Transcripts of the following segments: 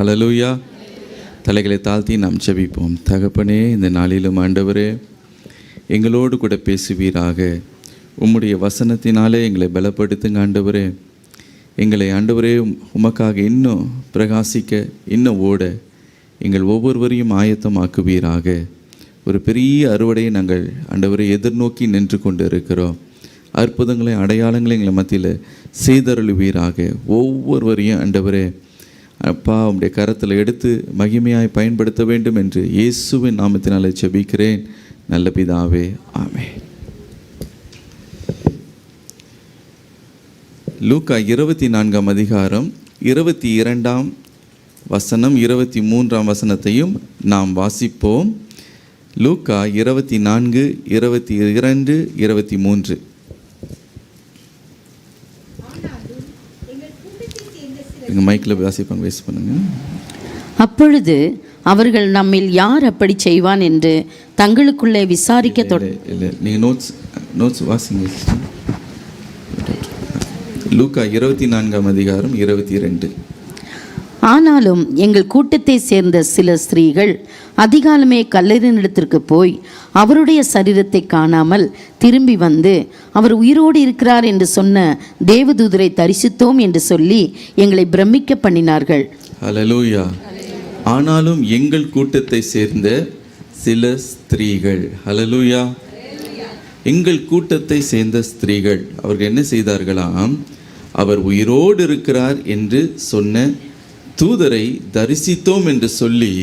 ஹல்லேலூயா. தலைகளை தாழ்த்தி நாம் ஜெபிப்போம். தகப்பனே, இந்த நாளிலும் ஆண்டவரே எங்களோடு கூட பேசுவீராக. உம்முடைய வசனத்தினாலே எங்களை பலப்படுத்துங்க ஆண்டவரே. எங்களை ஆண்டவரே உமக்காக இன்னும் பிரகாசிக்க, இன்னும் ஓட எங்கள் ஒவ்வொருவரையும் ஆயத்தமாக்குவீராக. ஒரு பெரிய அறுவடையை நாங்கள் ஆண்டவரை எதிர்நோக்கி நின்று கொண்டு இருக்கிறோம். அற்புதங்களையும் அடையாளங்களையும் எங்களை மத்தியில் செய்தருளுவீராக. ஒவ்வொருவரையும் ஆண்டவரே அப்பா உம்முடைய கரத்தில் எடுத்து மகிமையாய் பயன்படுத்த வேண்டும் என்று இயேசுவின் நாமத்தினாலே ஜெபிக்கிறேன் நல்ல பிதாவே, ஆமென். லூக்கா 24ஆம் அதிகாரம் 22ஆம் வசனம் 23ஆம் வசனத்தையும் நாம் வாசிப்போம். லூக்கா 24, 22, 23. எங்கள் மைக்கில் வாசிப்பாங்க, வேஸ்ட் பண்ணுங்க. அப்பொழுது அவர்கள் நம்மில் யார் அப்படி செய்வான் என்று தங்களுக்குள்ளே விசாரிக்க இல்லை, நீங்கள் நோட்ஸ் வாசிங்க. லூக்கா 24ஆம் அதிகாரம் 22. ஆனாலும் எங்கள் கூட்டத்தை சேர்ந்த சில ஸ்திரீகள் அதிகாலமே கல்லறினிடத்திற்கு போய் அவருடைய சரீரத்தை காணாமல் திரும்பி வந்து அவர் உயிரோடு இருக்கிறார் என்று சொன்ன தேவதூதரை தரிசித்தோம் என்று சொல்லி எங்களை பிரமிக்க பண்ணினார்கள். ஹல்லேலூயா. ஆனாலும் எங்கள் கூட்டத்தை சேர்ந்த சில ஸ்திரீகள், ஹல்லேலூயா, எங்கள் கூட்டத்தை சேர்ந்த ஸ்திரீகள் அவர்கள் என்ன செய்தார்களாம்? அவர் உயிரோடு இருக்கிறார் என்று சொன்ன தூதரை தரிசித்தோம் என்று சொல்லி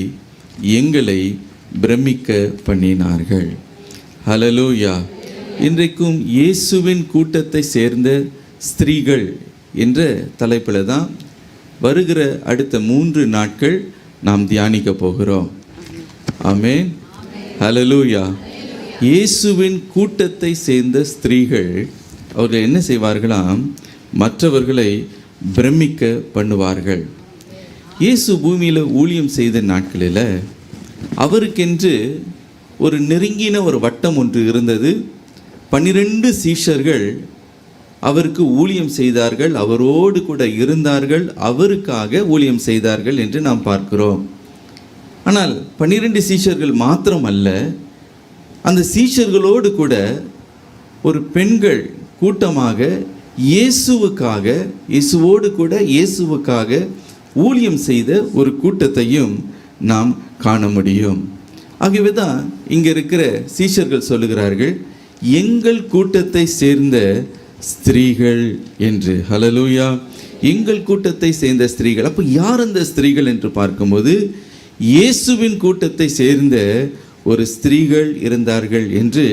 எங்களை பிரமிக்க பண்ணினார்கள். ஹல்லேலூயா. இன்றைக்கும் இயேசுவின் கூட்டத்தை சேர்ந்த ஸ்திரீகள் என்ற தலைப்பில் தான் வருகிற அடுத்த 3 நாட்கள் நாம் தியானிக்க போகிறோம். ஆமென். ஹல்லேலூயா. இயேசுவின் கூட்டத்தை சேர்ந்த ஸ்திரீகள் அவர்கள் என்ன செய்வார்களாம்? மற்றவர்களை பிரமிக்க பண்ணுவார்கள். இயேசு பூமியில் ஊழியம் செய்த நாட்களில் அவருக்கென்று ஒரு நெருங்கின ஒரு வட்டம் ஒன்று இருந்தது. 12 சீஷர்கள் அவருக்கு ஊழியம் செய்தார்கள், அவரோடு கூட இருந்தார்கள், அவருக்காக ஊழியம் செய்தார்கள் என்று நாம் பார்க்கிறோம். ஆனால் 12 சீஷர்கள் மாத்திரம் அல்ல, அந்த சீஷர்களோடு கூட ஒரு பெண்கள் கூட்டமாக இயேசுவோடு கூட இயேசுவுக்காக ஊழியம் செய்த ஒரு கூட்டத்தையும் நாம் காண முடியும். ஆகவே தான் இங்கே இருக்கிற சீஷர்கள் சொல்லுகிறார்கள், எங்கள் கூட்டத்தை சேர்ந்த ஸ்திரீகள் என்று. ஹல்லேலூயா. எங்கள் கூட்டத்தை சேர்ந்த ஸ்திரீகள். அப்போ யார் அந்த ஸ்திரீகள் என்று பார்க்கும்போது இயேசுவின் கூட்டத்தை சேர்ந்த ஒரு ஸ்திரீகள் இருந்தார்கள் என்று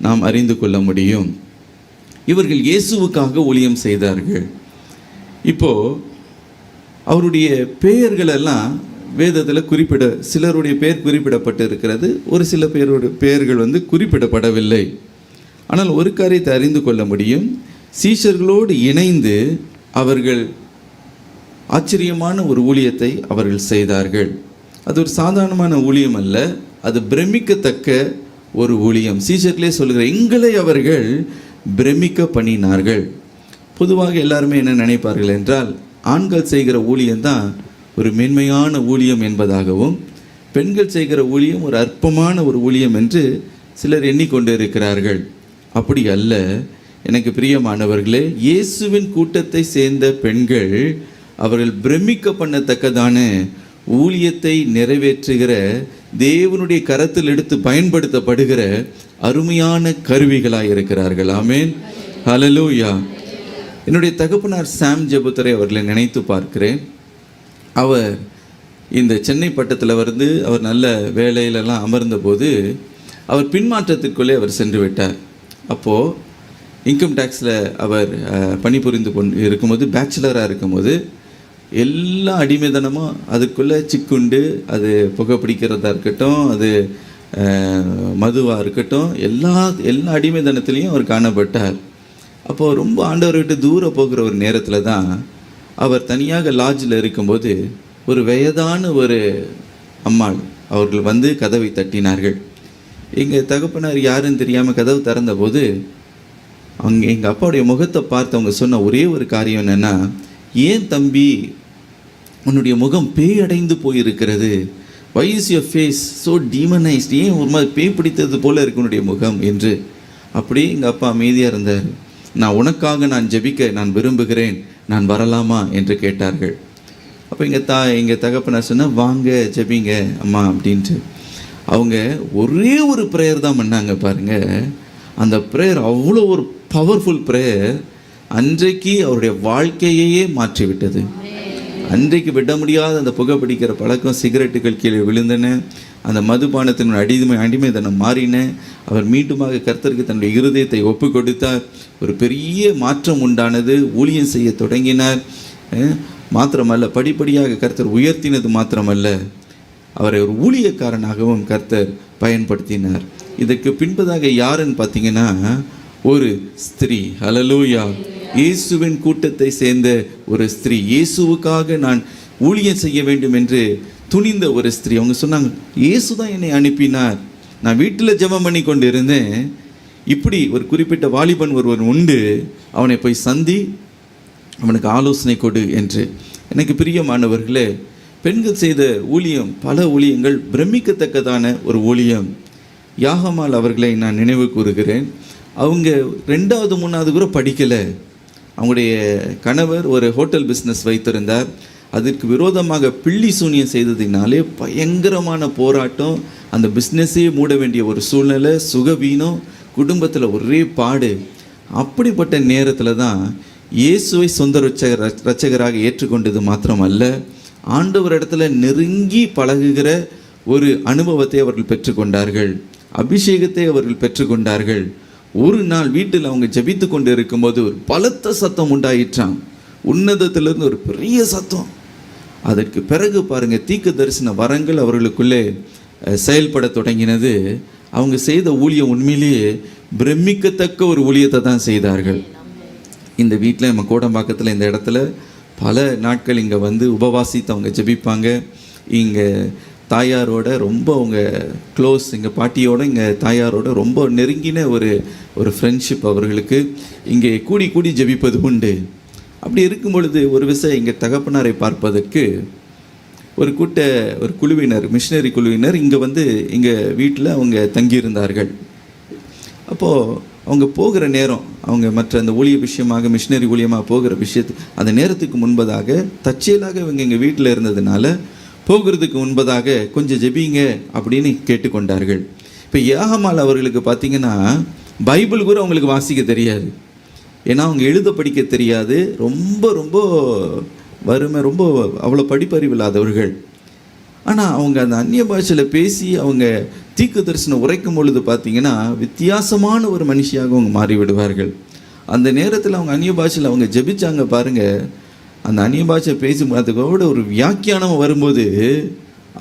நாம் அறிந்து கொள்ள முடியும். இவர்கள் இயேசுவுக்காக ஊழியம் செய்தார்கள். இப்போது அவருடைய பெயர்களெல்லாம் வேதத்தில் சிலருடைய பெயர் குறிப்பிடப்பட்டு இருக்கிறது, ஒரு சில பேருடைய பெயர்கள் குறிப்பிடப்படவில்லை. ஆனால் ஒரு காரியத்தை அறிந்து கொள்ள முடியும், சீஷர்களோடு இணைந்து அவர்கள் ஆச்சரியமான ஒரு ஊழியத்தை அவர்கள் செய்தார்கள். அது ஒரு சாதாரணமான ஊழியம் அல்ல, அது பிரமிக்கத்தக்க ஒரு ஊழியம். சீஷர்களே சொல்லுகிற எங்களை அவர்கள் பிரமிக்க பண்ணினார்கள். பொதுவாக எல்லாருமே என்ன நினைப்பார்கள் என்றால், ஆண்கள் செய்கிற ஊழியம்தான் ஒரு மேன்மையான ஊழியம் என்பதாகவும், பெண்கள் செய்கிற ஊழியம் ஒரு அற்பமான ஒரு ஊழியம் என்று சிலர் எண்ணிக்கொண்டு இருக்கிறார்கள். அப்படி அல்ல. எனக்கு பிரியமானவர்களே, இயேசுவின் கூட்டத்தை சேர்ந்த பெண்கள் அவர்கள் பிரமிக்க பண்ணத்தக்கதான ஊழியத்தை நிறைவேற்றுகிற, தேவனுடைய கரத்தில் எடுத்து பயன்படுத்தப்படுகிற அருமையான கருவிகளாக இருக்கிறார்கள். ஆமென். ஹல்லேலூயா. என்னுடைய தகப்பனார் சாம் ஜெபுத்துரை அவர்களை நினைத்து பார்க்கிறேன். அவர் இந்த சென்னை பட்டத்தில் அவர் நல்ல வேலையிலெல்லாம் அமர்ந்தபோது அவர் பின்மாற்றத்திற்குள்ளே அவர் சென்று விட்டார். அப்போது இன்கம் டேக்ஸில் அவர் பணிபுரிந்து கொண்டு இருக்கும்போது, பேச்சுலராக இருக்கும்போது எல்லா அடிமைதனமும் அதுக்குள்ளே சிக்குண்டு, அது புகைப்பிடிக்கிறதா இருக்கட்டும், அது மதுவாக இருக்கட்டும், எல்லா அடிமைதனத்திலையும் அவர் காணப்பட்டார். அப்போது ரொம்ப ஆண்டவரை விட்டு தூரம் போகிற ஒரு நேரத்தில் தான் அவர் தனியாக லாட்ஜில் இருக்கும்போது ஒரு வயதான ஒரு அம்மாள் அவர்கள் கதவை தட்டினார்கள். எங்கள் தகப்பனார் யாருன்னு தெரியாமல் கதவு திறந்தபோது அவங்க எங்கள் அப்பாவுடைய முகத்தை பார்த்து அவங்க சொன்ன ஒரே ஒரு காரியம் என்னென்னா, ஏன் தம்பி உன்னுடைய முகம் பேய் அடைந்து போயிருக்கிறது. Why is your face so demonised, ஏன் ஒரு மாதிரி பேய் பிடித்தது போல இருக்கு உன்னுடைய முகம் என்று. அப்படியே எங்கள் அப்பா அமைதியாக இருந்தார். நான் உனக்காக நான் ஜெபிக்க நான் விரும்புகிறேன், நான் வரலாமா என்று கேட்டார்கள். அப்போ எங்கள் தகப்பனார் சொன்னால், வாங்க ஜெபிங்க அம்மா அப்படின்ட்டு. அவங்க ஒரே ஒரு ப்ரேயர் தான் பண்ணாங்க பாருங்கள். அந்த ப்ரேயர் அவ்வளோ ஒரு பவர்ஃபுல் ப்ரேயர், அன்றைக்கு அவருடைய வாழ்க்கையே மாற்றிவிட்டது. அன்றைக்கு விட முடியாத அந்த புகைப்பிடிக்கிற பழக்கம், சிகரெட்டுகள் கீழே விழுந்தன, அந்த மதுபானத்தின் அடிமைதனம் மாறின. அவர் மீண்டுமாக கர்த்தருக்கு தன்னுடைய இருதயத்தை ஒப்பு கொடுத்தார். ஒரு பெரிய மாற்றம் உண்டானது. ஊழியம் செய்ய தொடங்கினார். மாத்திரமல்ல, படிப்படியாக கர்த்தர் உயர்த்தினது மாத்திரமல்ல, அவரை ஒரு ஊழியக்காரனாகவும் கர்த்தர் பயன்படுத்தினார். இதற்கு பின்பதாக யாருன்னு பார்த்தீங்கன்னா, ஒரு ஸ்திரீ. ஹல்லேலூயா. இயேசுவின் கூட்டத்தை சேர்ந்த ஒரு ஸ்திரீ, இயேசுவுக்காக நான் ஊழியம் செய்ய வேண்டும் என்று துணிந்த ஒரு ஸ்திரீ. அவங்க சொன்னாங்க, இயேசு தான் என்னை அனுப்பினார். நான் வீட்டில் ஜெபம் பண்ணி கொண்டு இருந்தேன். இப்படி ஒரு குறிப்பிட்ட வாலிபன் ஒருவன் உண்டு, அவனை போய் சந்தி, அவனுக்கு ஆலோசனை கொடு என்று. எனக்கு பிரியமானவர்களே, பெண்கள் செய்த ஊழியம், பல ஊழியங்கள், பிரமிக்கத்தக்கதான ஒரு ஊழியம். யாகமால் அவர்களை நான் நினைவு கூறுகிறேன். அவங்க 2வது 3வது கூட படிக்கலை. அவங்களுடைய கணவர் ஒரு ஹோட்டல் பிஸ்னஸ் வைத்திருந்தார். அதற்கு விரோதமாக பில்லி சூனியம் செய்ததினாலே பயங்கரமான போராட்டம், அந்த பிஸ்னஸே மூட வேண்டிய ஒரு சூழ்நிலை, சுகவீனம், குடும்பத்தில் ஒரே பாடு. அப்படிப்பட்ட நேரத்தில் தான் இயேசுவை சொந்த இரட்சகராக ஏற்றுக்கொண்டது மாத்திரமல்ல, ஆண்டவர் இடத்துல நெருங்கி பழகுகிற ஒரு அனுபவத்தை அவர்கள் பெற்றுக்கொண்டார்கள், அபிஷேகத்தை அவர்கள் பெற்றுக்கொண்டார்கள். ஒரு நாள் வீட்டில் அவங்க ஜெபித்து கொண்டு இருக்கும்போது ஒரு பலத்த சத்தம் உண்டாயிற்றான். உன்னதத்திலிருந்து ஒரு பெரிய சத்தம். அதற்கு பிறகு பாருங்கள், தீர்க்க தரிசன வரங்கள் அவர்களுக்குள்ளே செயல்பட தொடங்கினது. அவங்க செய்த ஊழியம் உண்மையிலேயே பிரமிக்கத்தக்க ஒரு ஊழியத்தை தான் செய்தார்கள். இந்த வீட்டில் நம்ம கோடம்பாக்கத்தில் இந்த இடத்துல பல நாட்கள் இங்கே வந்து உபவாசித்து அவங்க ஜெபிப்பாங்க. இங்கே தாயாரோட ரொம்ப அவங்க க்ளோஸ், எங்கள் பாட்டியோட இங்கே தாயாரோட ரொம்ப நெருங்கின ஒரு ஃப்ரெண்ட்ஷிப் அவர்களுக்கு. இங்கே கூடி கூடி ஜெபிப்பது உண்டு. அப்படி இருக்கும் பொழுது ஒரு விஷயம், எங்கள் தகப்பனாரை பார்ப்பதற்கு ஒரு குழுவினர், மிஷினரி குழுவினர் இங்கே வந்து எங்கள் வீட்டில் அவங்க தங்கியிருந்தார்கள். அப்போது அவங்க போகிற நேரம், அவங்க மற்ற அந்த ஊழிய விஷயமாக, மிஷினரி ஊழியமாக போகிற அந்த நேரத்துக்கு முன்பதாக தற்செயலாக இவங்க எங்கள் வீட்டில் இருந்ததுனால போகிறதுக்கு முன்பதாக கொஞ்சம் ஜெபிங்க அப்படின்னு கேட்டுக்கொண்டார்கள். இப்போ யாகமால் அவர்களுக்கு பார்த்திங்கன்னா பைபிள் கூட அவங்களுக்கு வாசிக்க தெரியாது. ஏன்னா அவங்க எழுத படிக்க தெரியாது. ரொம்ப ரொம்ப வறுமை, ரொம்ப அவ்வளோ படிப்பறிவு இல்லாதவர்கள். ஆனால் அவங்க அந்த அந்நிய பாஷையில் பேசி அவங்க தீர்க்க தரிசனம் உரைக்கும் பொழுது பார்த்திங்கன்னா வித்தியாசமான ஒரு மனுஷியாக அவங்க மாறிவிடுவார்கள். அந்த நேரத்தில் அவங்க அந்நிய பாஷையில் அவங்க ஜெபிச்சாங்க பாருங்கள். அந்த அந்நிய பாஷை பேசும்போது ஒரு வியாக்கியானம் வரும்போது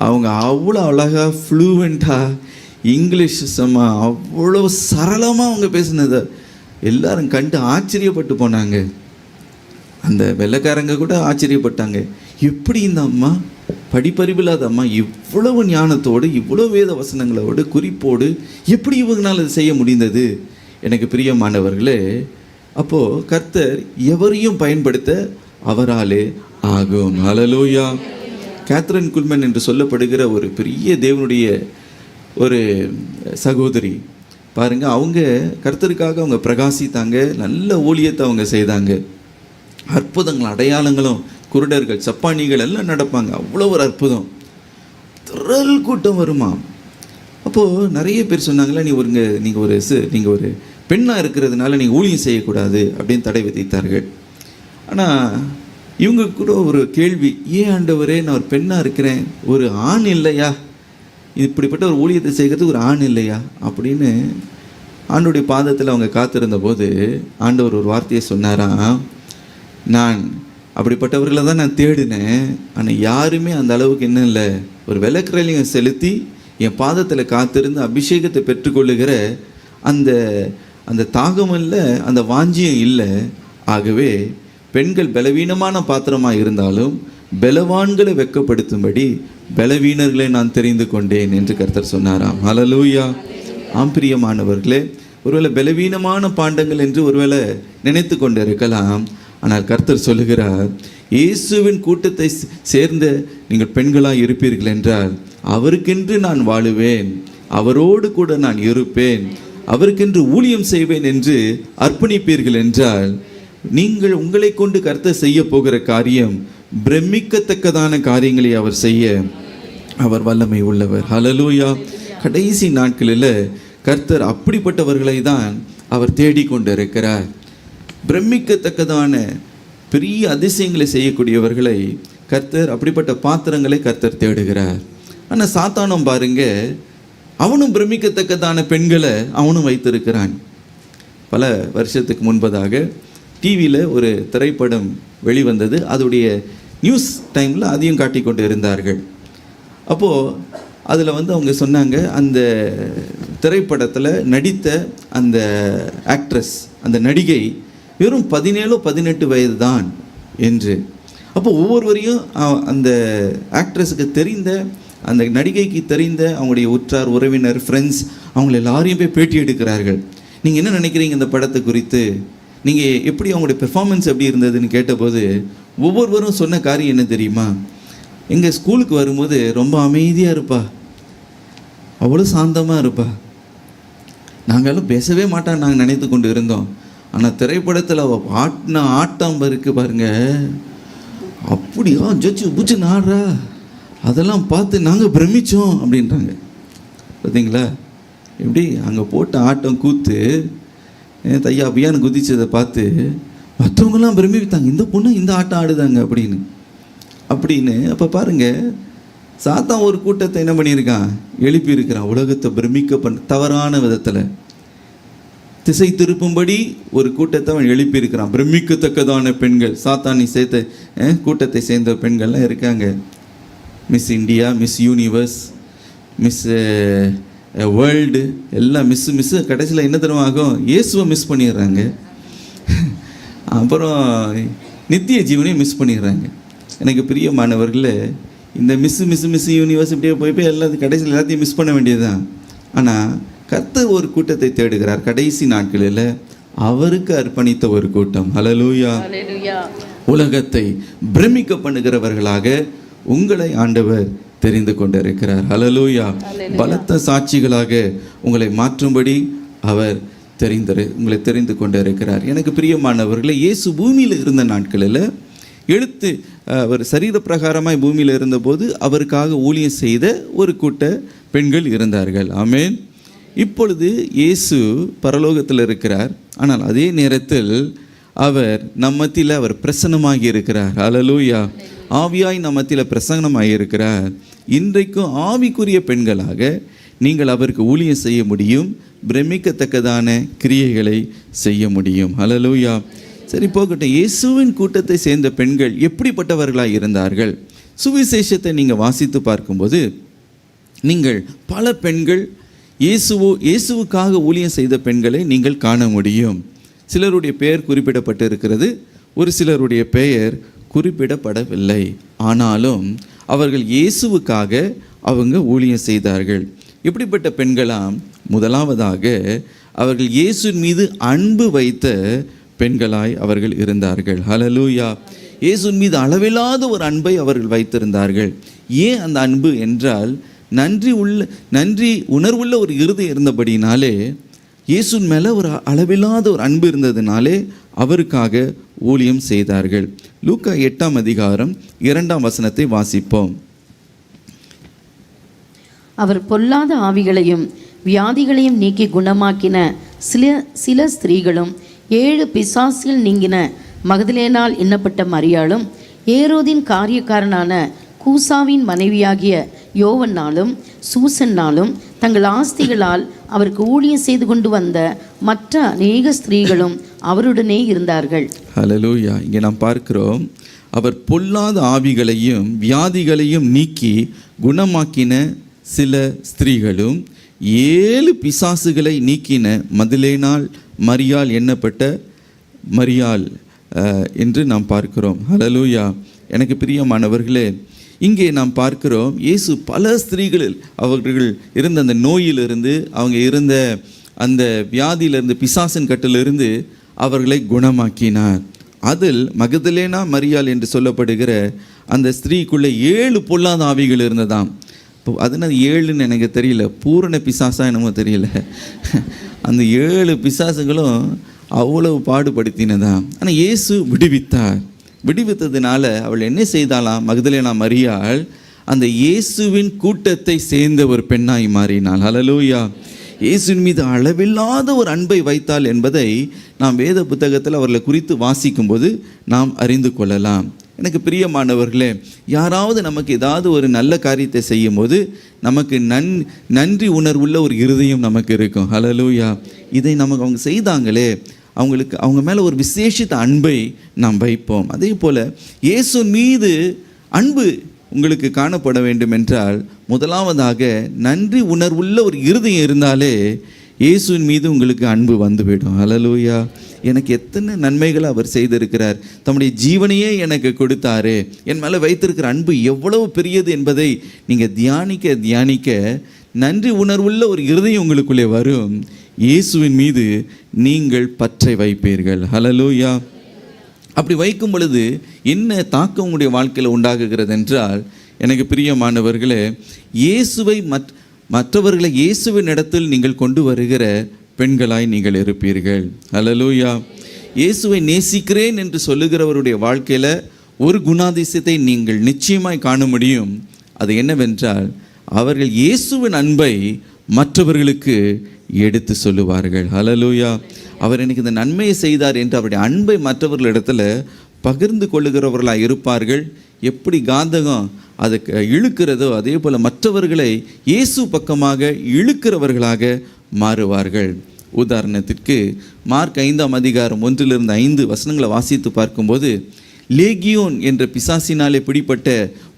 அவங்க அவ்வளோ அழகாக ஃப்ளூவெண்ட்டாக இங்கிலீஷ் அவ்வளோ சரளமாக அவங்க பேசினதை எல்லாரும் கண்டு ஆச்சரியப்பட்டு போனாங்க. அந்த வெள்ளைக்காரங்க கூட ஆச்சரியப்பட்டாங்க. எப்படி இந்த அம்மா, படிப்பறிவில்லாத அம்மா, இவ்வளவு ஞானத்தோடு, இவ்வளோ வேத வசனங்களோடு, குறிப்போடு எப்படி இவங்களால் இது செய்ய முடிந்தது? எனக்கு பிரியமானவர்களே, அப்போது கர்த்தர் எவரையும் பயன்படுத்த அவராலே ஆகும். ஹல்லேலூயா. கேத்ரின் குல்மன் என்று சொல்லப்படுகிற ஒரு பெரிய தேவனுடைய ஒரு சகோதரி பாருங்கள், அவங்க கர்த்தருக்காக அவங்க பிரகாசித்தாங்க. நல்ல ஊழியத்தை அவங்க செய்தாங்க. அற்புதங்கள், அடையாளங்களும், குருடர்கள், சப்பானிகள் எல்லாம் நடப்பாங்க. அவ்வளோ ஒரு அற்புதம். திரள் கூட்டம் வருமா. அப்போது நிறைய பேர் சொன்னாங்களே, நீங்கள் ஒரு பெண்ணாக இருக்கிறதுனால நீங்கள் ஊழியம் செய்யக்கூடாது அப்படின்னு தடை விதித்தார்கள். ஆனால் இவங்க கூட ஒரு கேள்வி, ஏன் ஆண்டவரே நான் ஒரு பெண்ணாக இருக்கிறேன், ஒரு ஆண் இல்லையா, இப்படிப்பட்ட ஒரு ஊழியத்தை செய்கிறது ஒரு ஆண் இல்லையா அப்படின்னு ஆண்டோடைய பாதத்தில் அவங்க காத்திருந்த போது ஆண்டவர் ஒரு வார்த்தையை சொன்னாராம், நான் அப்படிப்பட்டவர்களை தான் நான் தேடினேன், ஆனால் யாருமே அந்த அளவுக்கு என்ன இல்லை, ஒரு விளக்கரையும் செலுத்தி என் பாதத்தில் காத்திருந்து அபிஷேகத்தை பெற்றுக்கொள்ளுகிற அந்த தாகம் இல்லை, அந்த வாஞ்சியம் இல்லை. ஆகவே பெண்கள் பலவீனமான பாத்திரமாக இருந்தாலும் பலவான்களை வெட்கப்படுத்தும்படி பலவீனர்களை நான் தெரிந்து கொண்டேன் என்று கர்த்தர் சொன்னாராம். ஹல்லேலூயா. ஆம்பிரியமானவர்களே, ஒருவேளை பலவீனமான பாண்டங்கள் என்று ஒருவேளை நினைத்து கொண்டு இருக்கலாம். ஆனால் கர்த்தர் சொல்லுகிறார், இயேசுவின் கூட்டத்தை சேர்ந்த நீங்கள் பெண்களாக இருப்பீர்கள் என்றால், அவருக்கென்று நான் வாழுவேன், அவரோடு கூட நான் இருப்பேன், அவருக்கென்று ஊழியம் செய்வேன் என்று அர்ப்பணிப்பீர்கள் என்றால், நீங்கள் உங்களை கொண்டு கர்த்தர் செய்ய போகிற காரியம் பிரமிக்கத்தக்கதான காரியங்களை அவர் செய்ய அவர் வல்லமை உள்ளவர். ஹல்லேலூயா. கடைசி நாட்களில் கர்த்தர் அப்படிப்பட்டவர்களை தான் அவர் தேடிக்கொண்டு இருக்கிறார். பிரமிக்கத்தக்கதான பெரிய அதிசயங்களை செய்யக்கூடியவர்களை கர்த்தர், அப்படிப்பட்ட பாத்திரங்களை கர்த்தர் தேடுகிறார். ஆனால் சாத்தானும் பாருங்க, அவனும் பிரமிக்கத்தக்கதான பெண்களை அவனும் வைத்திருக்கிறான். பல வருஷத்துக்கு முன்பதாக டிவியில் ஒரு திரைப்படம் வெளிவந்தது. அதோடைய நியூஸ் டைமில் அதையும் காட்டி கொண்டு இருந்தார்கள். அப்போது அதில் அவங்க சொன்னாங்க, அந்த திரைப்படத்தில் நடித்த அந்த ஆக்ட்ரஸ், அந்த நடிகை வெறும் 17-18 வயது தான் என்று. அப்போ ஒவ்வொருவரையும் அந்த ஆக்ட்ரஸுக்கு தெரிந்த, அந்த நடிகைக்கு தெரிந்த அவங்களுடைய உற்றார் உறவினர், ஃப்ரெண்ட்ஸ், அவங்கள எல்லாரையும் போய் பேட்டி எடுக்கிறார்கள். நீங்கள் என்ன நினைக்கிறீங்க இந்த படத்தை குறித்து, நீங்கள் எப்படி, அவங்களுடைய பெர்ஃபார்மன்ஸ் எப்படி இருந்ததுன்னு கேட்டபோது ஒவ்வொருவரும் சொன்ன காரியம் என்ன தெரியுமா? எங்கள் ஸ்கூலுக்கு வரும்போது ரொம்ப அமைதியாக இருப்பா, அவ்வளோ சாந்தமாக இருப்பா, நாங்களும் பேசவே மாட்டான்னு நாங்கள் நினைத்து கொண்டு இருந்தோம். ஆனால் திரைப்படத்தில் ஆட்டின ஆட்டம் இருக்கு பாருங்க, அப்படியா ஜட்ஜு பூச்சி நாடுறா, அதெல்லாம் பார்த்து நாங்கள் பிரமித்தோம் அப்படின்றாங்க. பார்த்தீங்களா எப்படி அங்கே போட்ட ஆட்டம் கூத்து, தையா பியான்னு குதிச்சதை பார்த்து மற்றவங்களாம் பிரமித்தாங்க, இந்த பொண்ணு இந்த ஆட்டம் ஆடுதாங்க அப்படின்னு. அப்போ பாருங்கள், சாத்தான் ஒரு கூட்டத்தை என்ன பண்ணியிருக்கான், எழுப்பியிருக்கிறான். உலகத்தை பிரமிக்க தவறான விதத்தில் திசை திருப்பும்படி ஒரு கூட்டத்தை அவன் எழுப்பியிருக்கிறான். பிரமிக்கத்தக்கதான பெண்கள், சாத்தானி சேர்த்த கூட்டத்தை சேர்ந்த பெண்கள்லாம் இருக்காங்க. Miss India, miss universe, miss world, எல்லாம் மிஸ்ஸு. கடைசியில் என்ன தருவாகும், இயேசுவை மிஸ் பண்ணிடுறாங்க. அப்புறம் நித்திய ஜீவனையும் மிஸ் பண்ணிடுறாங்க. எனக்கு பிரியமானவர்களே, இந்த மிஸ் யூனிவர்ஸ் இப்படியே போய் எல்லாத்தையும் கடைசியில் எல்லாத்தையும் மிஸ் பண்ண வேண்டியது தான். ஆனால் கர்த்தர் ஒரு கூட்டத்தை தேடுகிறார் கடைசி நாட்களில், அவருக்கு அர்ப்பணித்த ஒரு கூட்டம். ஹல்லேலூயா. உலகத்தை பிரமிக்க பண்ணுகிறவர்களாக உங்களை ஆண்டவர் தெரிந்து கொண்டிருக்கிறார். ஹல்லேலூயா. பலத்த சாட்சிகளாக உங்களை மாற்றும்படி அவர் உங்களை தெரிந்து கொண்டிருக்கிறார். எனக்கு பிரியமானவர்களே, இயேசு பூமியில் இருந்த நாட்களில் அவர் சரீர பிரகாரமாய் பூமியில் இருந்தபோது அவருக்காக ஊழியம் செய்த ஒரு கூட்ட பெண்கள் இருந்தார்கள். ஆமென். இப்பொழுது இயேசு பரலோகத்தில் இருக்கிறார். ஆனால் அதே நேரத்தில் அவர் நம்மத்தில் அவர் பிரசன்னமாகி இருக்கிறார். ஹல்லேலூயா. ஆவியாய் நம்மத்தில் பிரசன்னமாகி இருக்கிறார். இன்றைக்கும் ஆவிக்குரிய பெண்களாக நீங்கள் அவருக்கு ஊழியம் செய்ய முடியும், பிரமிக்கத்தக்கதான கிரியைகளை செய்ய முடியும். ஹல்லேலூயா. சரி, போகட்டும். இயேசுவின் கூட்டத்தை சேர்ந்த பெண்கள் எப்படிப்பட்டவர்களாக இருந்தார்கள்? சுவிசேஷத்தை நீங்கள் வாசித்து பார்க்கும்போது நீங்கள் பல பெண்கள் இயேசுவுக்காக ஊழியம் செய்த பெண்களை நீங்கள் காண முடியும். சிலருடைய பெயர் குறிப்பிடப்பட்டு இருக்கிறது, ஒரு சிலருடைய பெயர் குறிப்பிடப்படவில்லை. ஆனாலும் அவர்கள் இயேசுவுக்காக அவங்க ஊழியம் செய்தார்கள். எப்படிப்பட்ட பெண்களாம்? முதலாவதாக அவர்கள் இயேசுவின் மீது அன்பு வைத்த பெண்களாய் அவர்கள் இருந்தார்கள். ஹல்லேலூயா. இயேசுவின் மீது அளவில்லாத ஒரு அன்பை அவர்கள் வைத்திருந்தார்கள். ஏன் அந்த அன்பு என்றால், நன்றி உணர்வுள்ள ஒரு இருதயம் இருந்தபடினாலே, இயேசுவின் மேலே ஒரு அளவில்லாத ஒரு அன்பு இருந்ததினாலே அவருக்காக ஊழியம் செய்தார்கள். லூக்கா 8ஆம் அதிகாரம் 2ஆம் வசனத்தை வாசிப்போம். அவர் பொல்லாத ஆவிகளையும் வியாதிகளையும் நீக்கி குணமாக்கின சில ஸ்திரீகளும் 7 பிசாசில் நீங்கின மகதலேனால் எண்ணப்பட்ட மரியாளும் ஏரோதின் காரியக்காரனான கூசாவின் மனைவியாகிய யோவன்னாலும் சூசன்னாலும் தங்கள் ஆஸ்திகளால் அவருக்கு ஊழியம் செய்து கொண்டு வந்த மற்ற அநேக ஸ்திரீகளும் அவருடனே இருந்தார்கள். ஹல்லேலூயா. இங்கே நாம் பார்க்கிறோம், அவர் பொல்லாத ஆவிகளையும் வியாதிகளையும் நீக்கி குணமாக்கின சில ஸ்திரீகளும் 7 பிசாசுகளை நீக்கின மகதலேனால் மரியாள் எண்ணப்பட்ட மரியாள் என்று நாம் பார்க்கிறோம். ஹல்லேலூயா. எனக்கு பிரியமானவர்களே, இங்கே நாம் பார்க்கிறோம், இயேசு பல ஸ்திரீகளில் அவர்கள் இருந்த அந்த நோயிலிருந்து, அவங்க இருந்த அந்த வியாதியிலிருந்து, பிசாசின் கட்டிலிருந்து அவர்களை குணமாக்கினார். அதில் மகதலேனா மரியாள் என்று சொல்லப்படுகிற அந்த ஸ்திரீக்குள்ளே 7 பொல்லாத ஆவிகள் இருந்ததாம். இப்போ அதனால் 7ன்னு எனக்கு தெரியல, பூரண பிசாசா என்னமோ தெரியல. அந்த 7 பிசாசுகளும் அவ்வளவு பாடுபடுத்தினதாம். ஆனால் இயேசு விடுவித்தார். விடுவித்ததுனால அவள் என்ன செய்தாலாம்? மகதலேனா மரியாள் அந்த இயேசுவின் கூட்டத்தை சேர்ந்த ஒரு பெண்ணாய் மாறினாள். ஹல்லேலூயா. இயேசுவின் மீது அளவில்லாத ஒரு அன்பை வைத்தாள் என்பதை நாம் வேத புத்தகத்தில் அவர்களை குறித்து வாசிக்கும்போது நாம் அறிந்து கொள்ளலாம். எனக்கு பிரியமானவர்களே, யாராவது நமக்கு ஏதாவது ஒரு நல்ல காரியத்தை செய்யும் போது நமக்கு நன்றி உணர்வுள்ள ஒரு இருதயம் நமக்கு இருக்கும். ஹல்லேலூயா. இதை நமக்கு அவங்க செய்தாங்களே, அவங்க மேலே ஒரு விசேஷித்த அன்பை நாம் வைப்போம். அதே போல் இயேசு மீது அன்பு உங்களுக்கு காணப்பட வேண்டும் என்றால் முதலாவதாக நன்றி உணர்வுள்ள ஒரு இருதயம் இருந்தாலே இயேசுவின் மீது உங்களுக்கு அன்பு வந்துவிடும். ஹல்லேலூயா. எனக்கு எத்தனை நன்மைகளை அவர் செய்திருக்கிறார், தம்முடைய ஜீவனையே எனக்கு கொடுத்தாரு, என் மேலே வைத்திருக்கிற அன்பு எவ்வளவு பெரியது என்பதை நீங்கள் தியானிக்க நன்றி உணர்வுள்ள ஒரு இருதயம் உங்களுக்குள்ளே வரும். இயேசுவின் மீது நீங்கள் பற்றை வைப்பீர்கள். ஹல்லேலூயா. அப்படி வைக்கும் பொழுது என்ன தாக்கம் உங்களுடைய வாழ்க்கையில் உண்டாகுகிறது என்றால், எனக்கு பிரியமானவர்களே, இயேசுவை மற்றவர்களை இயேசுவின் இடத்தில் நீங்கள் கொண்டு வருகிற பெண்களாய் நீங்கள் இருப்பீர்கள். ஹல்லேலூயா. இயேசுவை நேசிக்கிறேன் என்று சொல்லுகிறவருடைய வாழ்க்கையில் ஒரு குணாதிசயத்தை நீங்கள் நிச்சயமாய் காண முடியும். அது என்னவென்றால், அவர்கள் இயேசுவின் அன்பை மற்றவர்களுக்கு எடுத்து சொல்லுவார்கள். ஹல்லேலூயா. அவர் எனக்கு இந்த நன்மையை செய்தார் என்று அவருடைய அன்பை மற்றவர்களிடத்தில் பகிர்ந்து கொள்ளுகிறவர்களாக இருப்பார்கள். எப்படி காந்தகம் அதை இழுக்கிறதோ அதே போல் மற்றவர்களை இயேசு பக்கமாக இழுக்கிறவர்களாக மாறுவார்கள். உதாரணத்திற்கு மார்க் 5ஆம் அதிகாரம் 1-5 வசனங்களை வாசித்து பார்க்கும்போது, லேகியோன் என்ற பிசாசினாலே பிடிப்பட்ட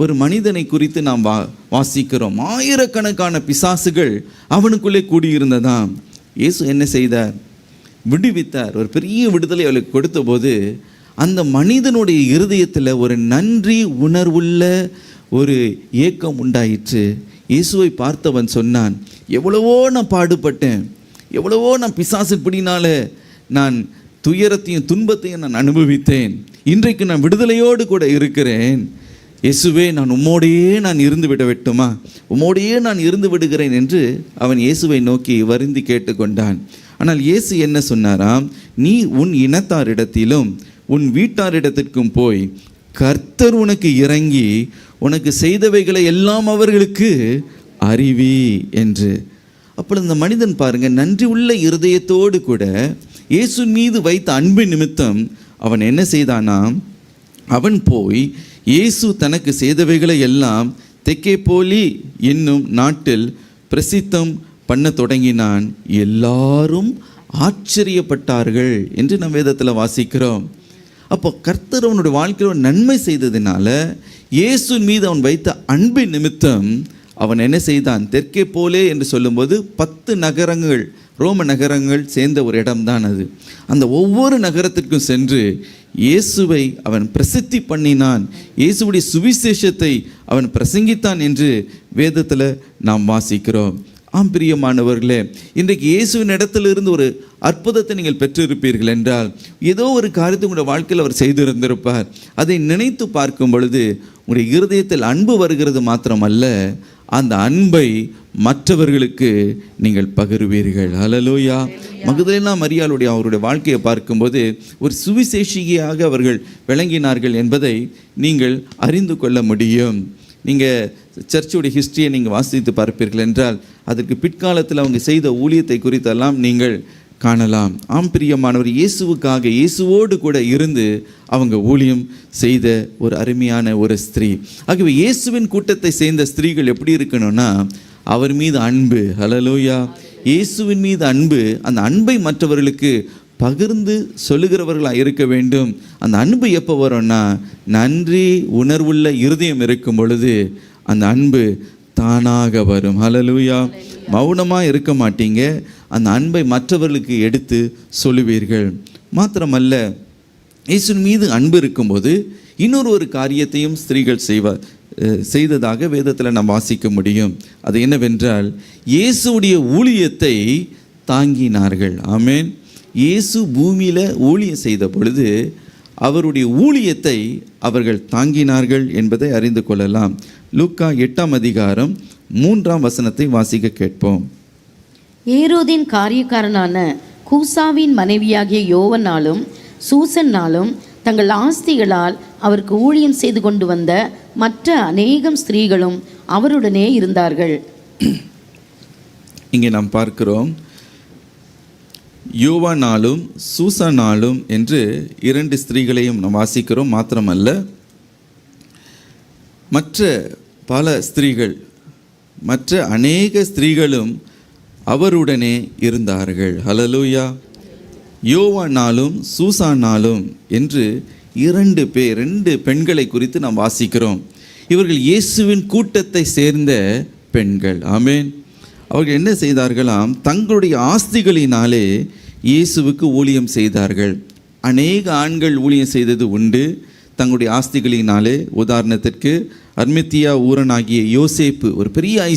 ஒரு மனிதனை குறித்து நாம் வாசிக்கிறோம். ஆயிரக்கணக்கான பிசாசுகள் அவனுக்குள்ளே கூடியிருந்ததாம். இயேசு என்ன செய்தார்? விடுவித்தார். ஒரு பெரிய விடுதலை அவளுக்கு கொடுத்த போது அந்த மனிதனுடைய இருதயத்தில் ஒரு நன்றி உணர்வுள்ள ஒரு ஏக்கம் உண்டாயிற்று. இயேசுவை பார்த்தவன் சொன்னான், எவ்வளவோ நான் பாடுபட்டேன், எவ்வளவோ நான் பிசாசு பிடினால நான் துயரத்தையும் துன்பத்தையும் நான் அனுபவித்தேன், இன்றைக்கு நான் விடுதலையோடு கூட இருக்கிறேன். இயேசுவே, நான் உம்மோடையே நான் இருந்து விட வெட்டுமா, உம்மோடையே நான் இருந்து விடுகிறேன் என்று அவன் இயேசுவை நோக்கி வருந்தி கேட்டுக்கொண்டான். ஆனால் இயேசு என்ன சொன்னாராம்? நீ உன் இனத்தாரிடத்திலும் உன் வீட்டாரிடத்திற்கும் போய் கர்த்தர் உனக்கு இறங்கி உனக்கு செய்தவைகளை எல்லாம் அவர்களுக்கு அறிவி என்று. அப்பொழுது இந்த மனிதன் பாருங்க, நன்றி உள்ள இருதயத்தோடு கூட இயேசு மீது வைத்த அன்பு நிமித்தம் அவன் என்ன செய்தானாம்? அவன் போய் இயேசு தனக்கு செய்தவைகளை எல்லாம் தெக்கேபோலி என்னும் நாட்டில் பிரசித்தம் பண்ண தொடங்கினான். எல்லாரும் ஆச்சரியப்பட்டார்கள் என்று நம் வேதத்தில் வாசிக்கிறோம். அப்போ கர்த்தர் அவனுடைய வாழ்க்கையில் நன்மை செய்ததினால இயேசுவின் மீது அவன் வைத்த அன்பின் நிமித்தம் அவன் என்ன செய்தான்? தெற்கே போலே என்று சொல்லும்போது 10 நகரங்கள், ரோம நகரங்கள் சேர்ந்த ஒரு இடம்தான் அது. அந்த ஒவ்வொரு நகரத்திற்கும் சென்று இயேசுவை அவன் பிரசித்தி பண்ணினான், இயேசுவுடைய சுவிசேஷத்தை அவன் பிரசங்கித்தான் என்று வேதத்தில் நாம் வாசிக்கிறோம். ஆம் பிரியமானவர்களே, இன்றைக்கு இயேசுவின் இடத்திலிருந்து ஒரு அற்புதத்தை நீங்கள் பெற்றிருப்பீர்கள் என்றால் ஏதோ ஒரு காரியத்தை உங்களுடைய வாழ்க்கையில் அவர் செய்திருந்திருப்பார். அதை நினைத்து பார்க்கும் பொழுது உங்களுடைய இருதயத்தில் அன்பு வருகிறது மாத்திரமல்ல, அந்த அன்பை மற்றவர்களுக்கு நீங்கள் பகிர்வீர்கள். ஹல்லேலூயா. மகதலேனா மரியாளுடைய அவருடைய வாழ்க்கையை பார்க்கும்போது ஒரு சுவிசேஷியாக அவர்கள் விளங்கினார்கள் என்பதை நீங்கள் அறிந்து கொள்ள முடியும். நீங்கள் சர்ச்சுடைய ஹிஸ்டரியை நீங்கள் வாசித்து பார்ப்பீர்கள் என்றால் அதற்கு பிற்காலத்தில் அவங்க செய்த ஊழியத்தை குறித்தெல்லாம் நீங்கள் காணலாம். ஆம் பிரியமானவர், இயேசுவுக்காக இயேசுவோடு கூட இருந்து அவங்க ஊழியம் செய்த ஒரு அருமையான ஒரு ஸ்திரீ. ஆகவே இயேசுவின் கூட்டத்தை சேர்ந்த ஸ்திரீகள் எப்படி இருக்கணும்னா, அவர் மீது அன்பு, ஹல்லேலூயா, இயேசுவின் மீது அன்பு, அந்த அன்பை மற்றவர்களுக்கு பகிர்ந்து சொல்லுகிறவர்களாக இருக்க வேண்டும். அந்த அன்பு எப்போ வரும்னா, நன்றி உணர்வுள்ள இருதயம் இருக்கும் பொழுது அந்த அன்பு தானாக வரும். ஹல்லேலூயா. மௌனமாக இருக்க மாட்டீங்க, அந்த அன்பை மற்றவர்களுக்கு எடுத்து சொல்லுவீர்கள். மாத்திரமல்ல, இயேசுவின் மீது அன்பு இருக்கும்போது இன்னொரு காரியத்தையும் ஸ்திரீகள் செய்ததாக வேதத்தில் நாம் வாசிக்க முடியும். அது என்னவென்றால், இயேசுடைய ஊழியத்தை தாங்கினார்கள். ஆமென். இயேசு பூமியில் ஊழியம் செய்த பொழுது அவருடைய ஊழியத்தை அவர்கள் தாங்கினார்கள் என்பதை அறிந்து கொள்ளலாம். லூக்கா 8ஆம் அதிகாரம் 3ஆம் வசனத்தை வாசிக்க கேட்போம். ஏரோதின் காரியக்காரனான கூசாவின் மனைவியாகிய யோவனாலும் சூசன்னாலும் தங்கள் ஆஸ்திகளால் அவருக்கு ஊழியம் செய்து கொண்டு வந்த மற்ற அநேகம் ஸ்திரீகளும் அவருடனே இருந்தார்கள். இங்கே நாம் பார்க்கிறோம், யோவானாலும் சூசனாலும் என்று 2 ஸ்திரீகளையும் நாம் வாசிக்கிறோம். மாத்திரமல்ல, மற்ற பல ஸ்திரீகள், மற்ற அநேக ஸ்திரீகளும் அவருடனே இருந்தார்கள். ஹல்லேலூயா. யோவானாலும் சூசானாலும் என்று 2 பெண்களை குறித்து நாம் வாசிக்கிறோம். இவர்கள் இயேசுவின் கூட்டத்தை சேர்ந்த பெண்கள். ஆமென். அவர்கள் என்ன செய்தார்களாம்? தங்களுடைய ஆஸ்திகளினாலே இயேசுவுக்கு ஊழியம் செய்தார்கள். அநேக ஆண்கள் ஊழியம் செய்தது உண்டு தங்களுடைய ஆஸ்திகளினாலே. உதாரணத்திற்கு அர்மத்தியா ஊரனாகிய யோசேப்பு ஒரு பெரிய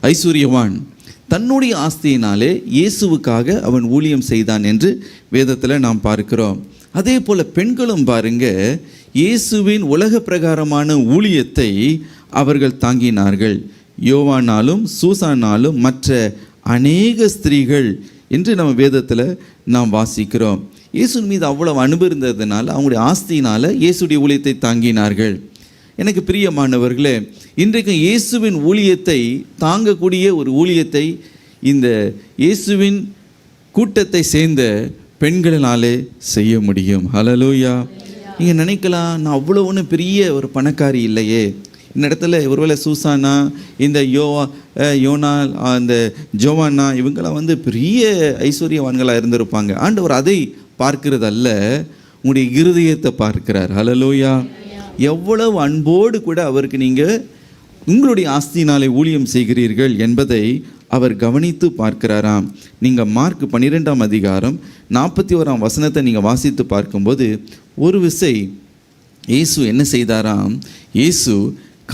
ஐஸ்வர்யவான். தன்னுடைய ஆஸ்தியினாலே இயேசுவுக்காக அவன் ஊழியம் செய்தான் என்று வேதத்தில் நாம் பார்க்கிறோம். அதே போல் பெண்களும் பாருங்க, இயேசுவின் உலக பிரகாரமான ஊழியத்தை அவர்கள் தாங்கினார்கள். யோவானாலும் சூசானாலும் மற்ற அநேக ஸ்திரீகள் என்று நம்ம வேதத்தில் நாம் வாசிக்கிறோம். இயேசுவின் மீது அவ்வளவு அன்பு இருந்ததுனால அவங்களுடைய ஆஸ்தியினால் இயேசுடைய ஊழியத்தை தாங்கினார்கள். எனக்கு பிரியமானவர்களே, இன்றைக்கு இயேசுவின் ஊழியத்தை தாங்கக்கூடிய ஒரு ஊழியத்தை இந்த இயேசுவின் கூட்டத்தை சேர்ந்த பெண்களினாலே செய்ய முடியும். ஹல்லேலூயா. நீங்கள் நினைக்கலாம், நான் அவ்வளோ ஒன்றும் பெரிய ஒரு பணக்காரி இல்லையே. இந்த இடத்துல ஒருவேளை சூசானா, இந்த யோனா, இந்த ஜோவானா இவங்களாம் பெரிய ஐஸ்வர்யவான்களாக இருந்திருப்பாங்க. ஆண்டவர் அதை பார்க்கிறதல்ல, உங்களுடைய இருதயத்தை பார்க்கிறார். ஹல்லேலூயா. எவ்வளவு அன்போடு கூட அவருக்கு நீங்கள் உங்களுடைய ஆஸ்தியினாலே ஊழியம் செய்கிறீர்கள் என்பதை அவர் கவனித்து பார்க்கிறாராம். நீங்கள் மார்க் 12ஆம் அதிகாரம் 41ஆம் வசனத்தை நீங்கள் வாசித்து பார்க்கும்போது ஒரு விசை இயேசு என்ன செய்தாராம்? இயேசு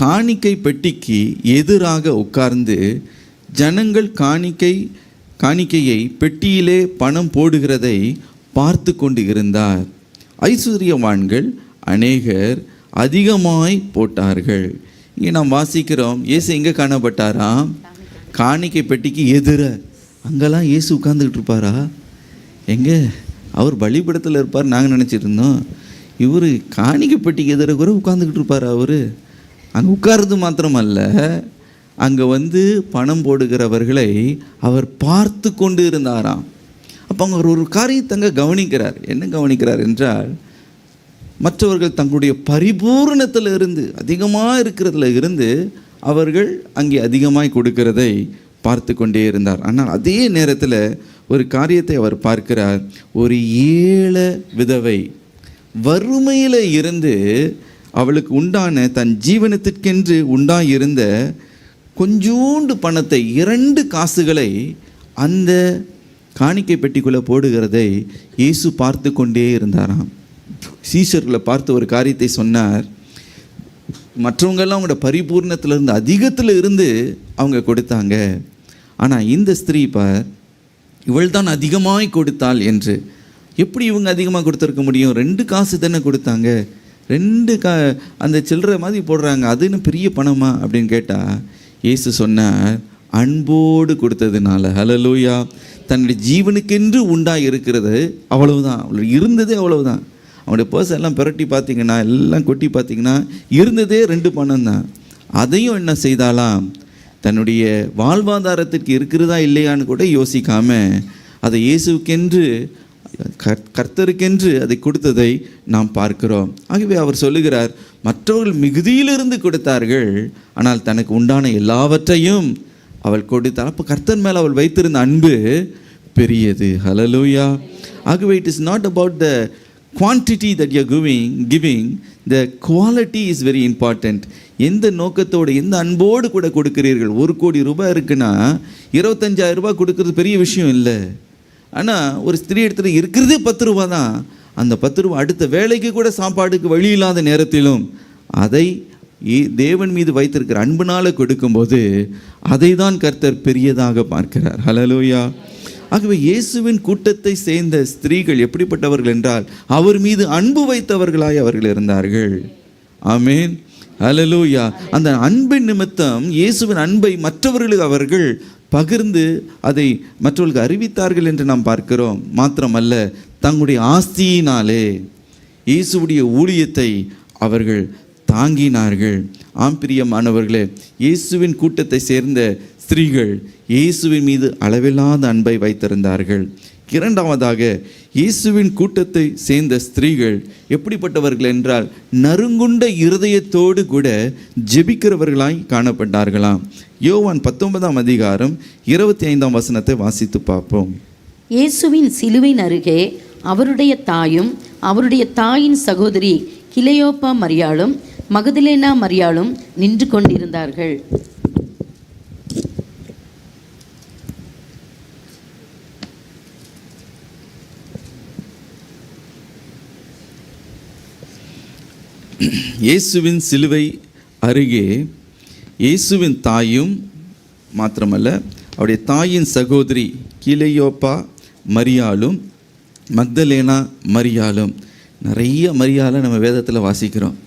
காணிக்கை பெட்டிக்கு எதிராக உட்கார்ந்து ஜனங்கள் காணிக்கையை பெட்டியிலே பணம் போடுகிறதை பார்த்து கொண்டு இருந்தார். ஐஸ்வர்யவான்கள் அநேகர் அதிகமாய் போட்டார்கள். இங்கே நாம் வாசிக்கிறோம், இயேசு எங்கே காணப்பட்டாராம்? காணிக்கை பெட்டிக்கு எதிர. அங்கெல்லாம் இயேசு உட்கார்ந்துக்கிட்டு இருப்பாரா? எங்கே அவர் பலிபீடத்தில் இருப்பார் நாங்கள் நினச்சிட்டு இருந்தோம். இவர் காணிக்கை பெட்டிக்கு எதிர கூட உட்கார்ந்துக்கிட்டு இருப்பார். அவர் அங்கே உட்கார்றது மாத்திரமல்ல, அங்கே பணம் போடுகிறவர்களை அவர் பார்த்து கொண்டு இருந்தாராம். அப்போ அவங்க ஒரு காரியத்தை கவனிக்கிறார். என்ன கவனிக்கிறார் என்றால், மற்றவர்கள் தங்களுடைய பரிபூரணத்தில் இருந்து அதிகமாக இருக்கிறதுல இருந்து அவர்கள் அங்கே அதிகமாய் கொடுக்கிறதை பார்த்து கொண்டே இருந்தார். ஆனால் அதே நேரத்தில் ஒரு காரியத்தை அவர் பார்க்கிறார். ஒரு ஏழை விதவை வறுமையில் இருந்து அவளுக்கு உண்டான தன் ஜீவனத்திற்கென்று உண்டாயிருந்த கொஞ்சோண்டு பணத்தை 2 காசுகளை அந்த காணிக்கை பெட்டிக்குள்ளே போடுகிறதை இயேசு பார்த்து கொண்டே இருந்தாராம். சீஷர்களை பார்த்து ஒரு காரியத்தை சொன்னார். மற்றவங்கெல்லாம் அவங்களோட பரிபூர்ணத்திலிருந்து அதிகத்தில் இருந்து அவங்க கொடுத்தாங்க. ஆனால் இந்த ஸ்திரீ இவள் தான் அதிகமாய் கொடுத்தாள் என்று. எப்படி இவங்க அதிகமாக கொடுத்துருக்க முடியும்? 2 காசு தானே கொடுத்தாங்க. 2 அந்த சில்லறை மாதிரி போடுறாங்க, அதுன்னு பெரிய பணமா அப்படின்னு கேட்டால் இயேசு சொன்னார், அன்போடு கொடுத்ததுனால. ஹல்லேலூயா. தன்னுடைய ஜீவனுக்கென்று உண்டாக இருக்கிறது அவ்வளவுதான், அவள் இருந்ததே அவ்வளவுதான். அவனுடைய பர்ஸ் எல்லாம் புரட்டி பார்த்தீங்கன்னா, எல்லாம் கொட்டி பார்த்தீங்கன்னா இருந்ததே 2 பணம் தான். அதையும் என்ன செய்தாலாம்? தன்னுடைய வாழ்வாதாரத்திற்கு இருக்கிறதா இல்லையான்னு கூட யோசிக்காமல் அதை இயேசுக்கென்று கர்த்தருக்கென்று அதை கொடுத்ததை நாம் பார்க்கிறோம். ஆகவே அவர் சொல்லுகிறார், மற்றவர்கள் மிகுதியிலிருந்து கொடுத்தார்கள், ஆனால் தனக்கு உண்டான எல்லாவற்றையும் அவள் கொடுத்தாள். அப்போ கர்த்தர் மேல் அவள் வைத்திருந்த அன்பு பெரியது. ஹல்லேலூயா. ஆகவே it is not about the quantity that you are giving, the quality is very important. எந்த நோக்கத்தோடு, எந்த அன்போடு கூட கொடுக்கிறீர்கள். 1 கோடி ரூபாய் இருக்குன்னா 25,000 ரூபாய் கொடுக்கறது பெரிய விஷயம் இல்லை. ஆனால் ஒரு ஸ்திரீ இடத்துல இருக்கிறதே 10 ரூபா தான். அந்த 10 ரூபா அடுத்த வேலைக்கு கூட சாப்பாடுக்கு வழி இல்லாத நேரத்திலும் அதை தேவன் மீது வைத்திருக்கிற அன்புனால கொடுக்கும்போது அதை தான் கர்த்தர் பெரியதாக பார்க்கிறார். ஹல்லேலூயா. ஆகவே இயேசுவின் கூட்டத்தை சேர்ந்த ஸ்திரீகள் எப்படிப்பட்டவர்கள் என்றால் அவர் மீது அன்பு வைத்தவர்களாய் அவர்கள் இருந்தார்கள். ஆமென், ஹல்லேலூயா. அந்த அன்பின் நிமித்தம் இயேசுவின் அன்பை மற்றவர்களுக்கு அவர்கள் பகிர்ந்து அதை மற்றவர்களுக்கு அறிவித்தார்கள் என்று நாம் பார்க்கிறோம். மாத்திரமல்ல, தங்களுடைய ஆஸ்தியினாலே இயேசுவுடைய ஊழியத்தை அவர்கள் தாங்கினார்கள். பிரியமானவர்களே, இயேசுவின் கூட்டத்தை சேர்ந்த ஸ்திரீகள் இயேசுவின் மீது அளவில்லாத அன்பை வைத்திருந்தார்கள். இரண்டாவதாக, இயேசுவின் கூட்டத்தை சேர்ந்த ஸ்திரீகள் எப்படிப்பட்டவர்கள் என்றால் நறுங்குண்ட இருதயத்தோடு கூட ஜெபிக்கிறவர்களாய் காணப்பட்டார்களாம். யோவான் 19ஆம் அதிகாரம் 25ஆம் வசனத்தை வாசித்து பார்ப்போம். இயேசுவின் சிலுவையின் அருகே அவருடைய தாயும் அவருடைய தாயின் சகோதரி கிலயோப்பா மரியாளும் மகதலேனா மரியாளும் நின்று கொண்டிருந்தார்கள். இயேசுவின் சிலுவை அருகே இயேசுவின் தாயும் மாத்திரமல்ல, அவருடைய தாயின் சகோதரி கிலயோப்பா மரியாளும் மக்தலேனா மரியாளும். நிறைய மரியாதை நம்ம வேதத்தில் வாசிக்கிறோம்.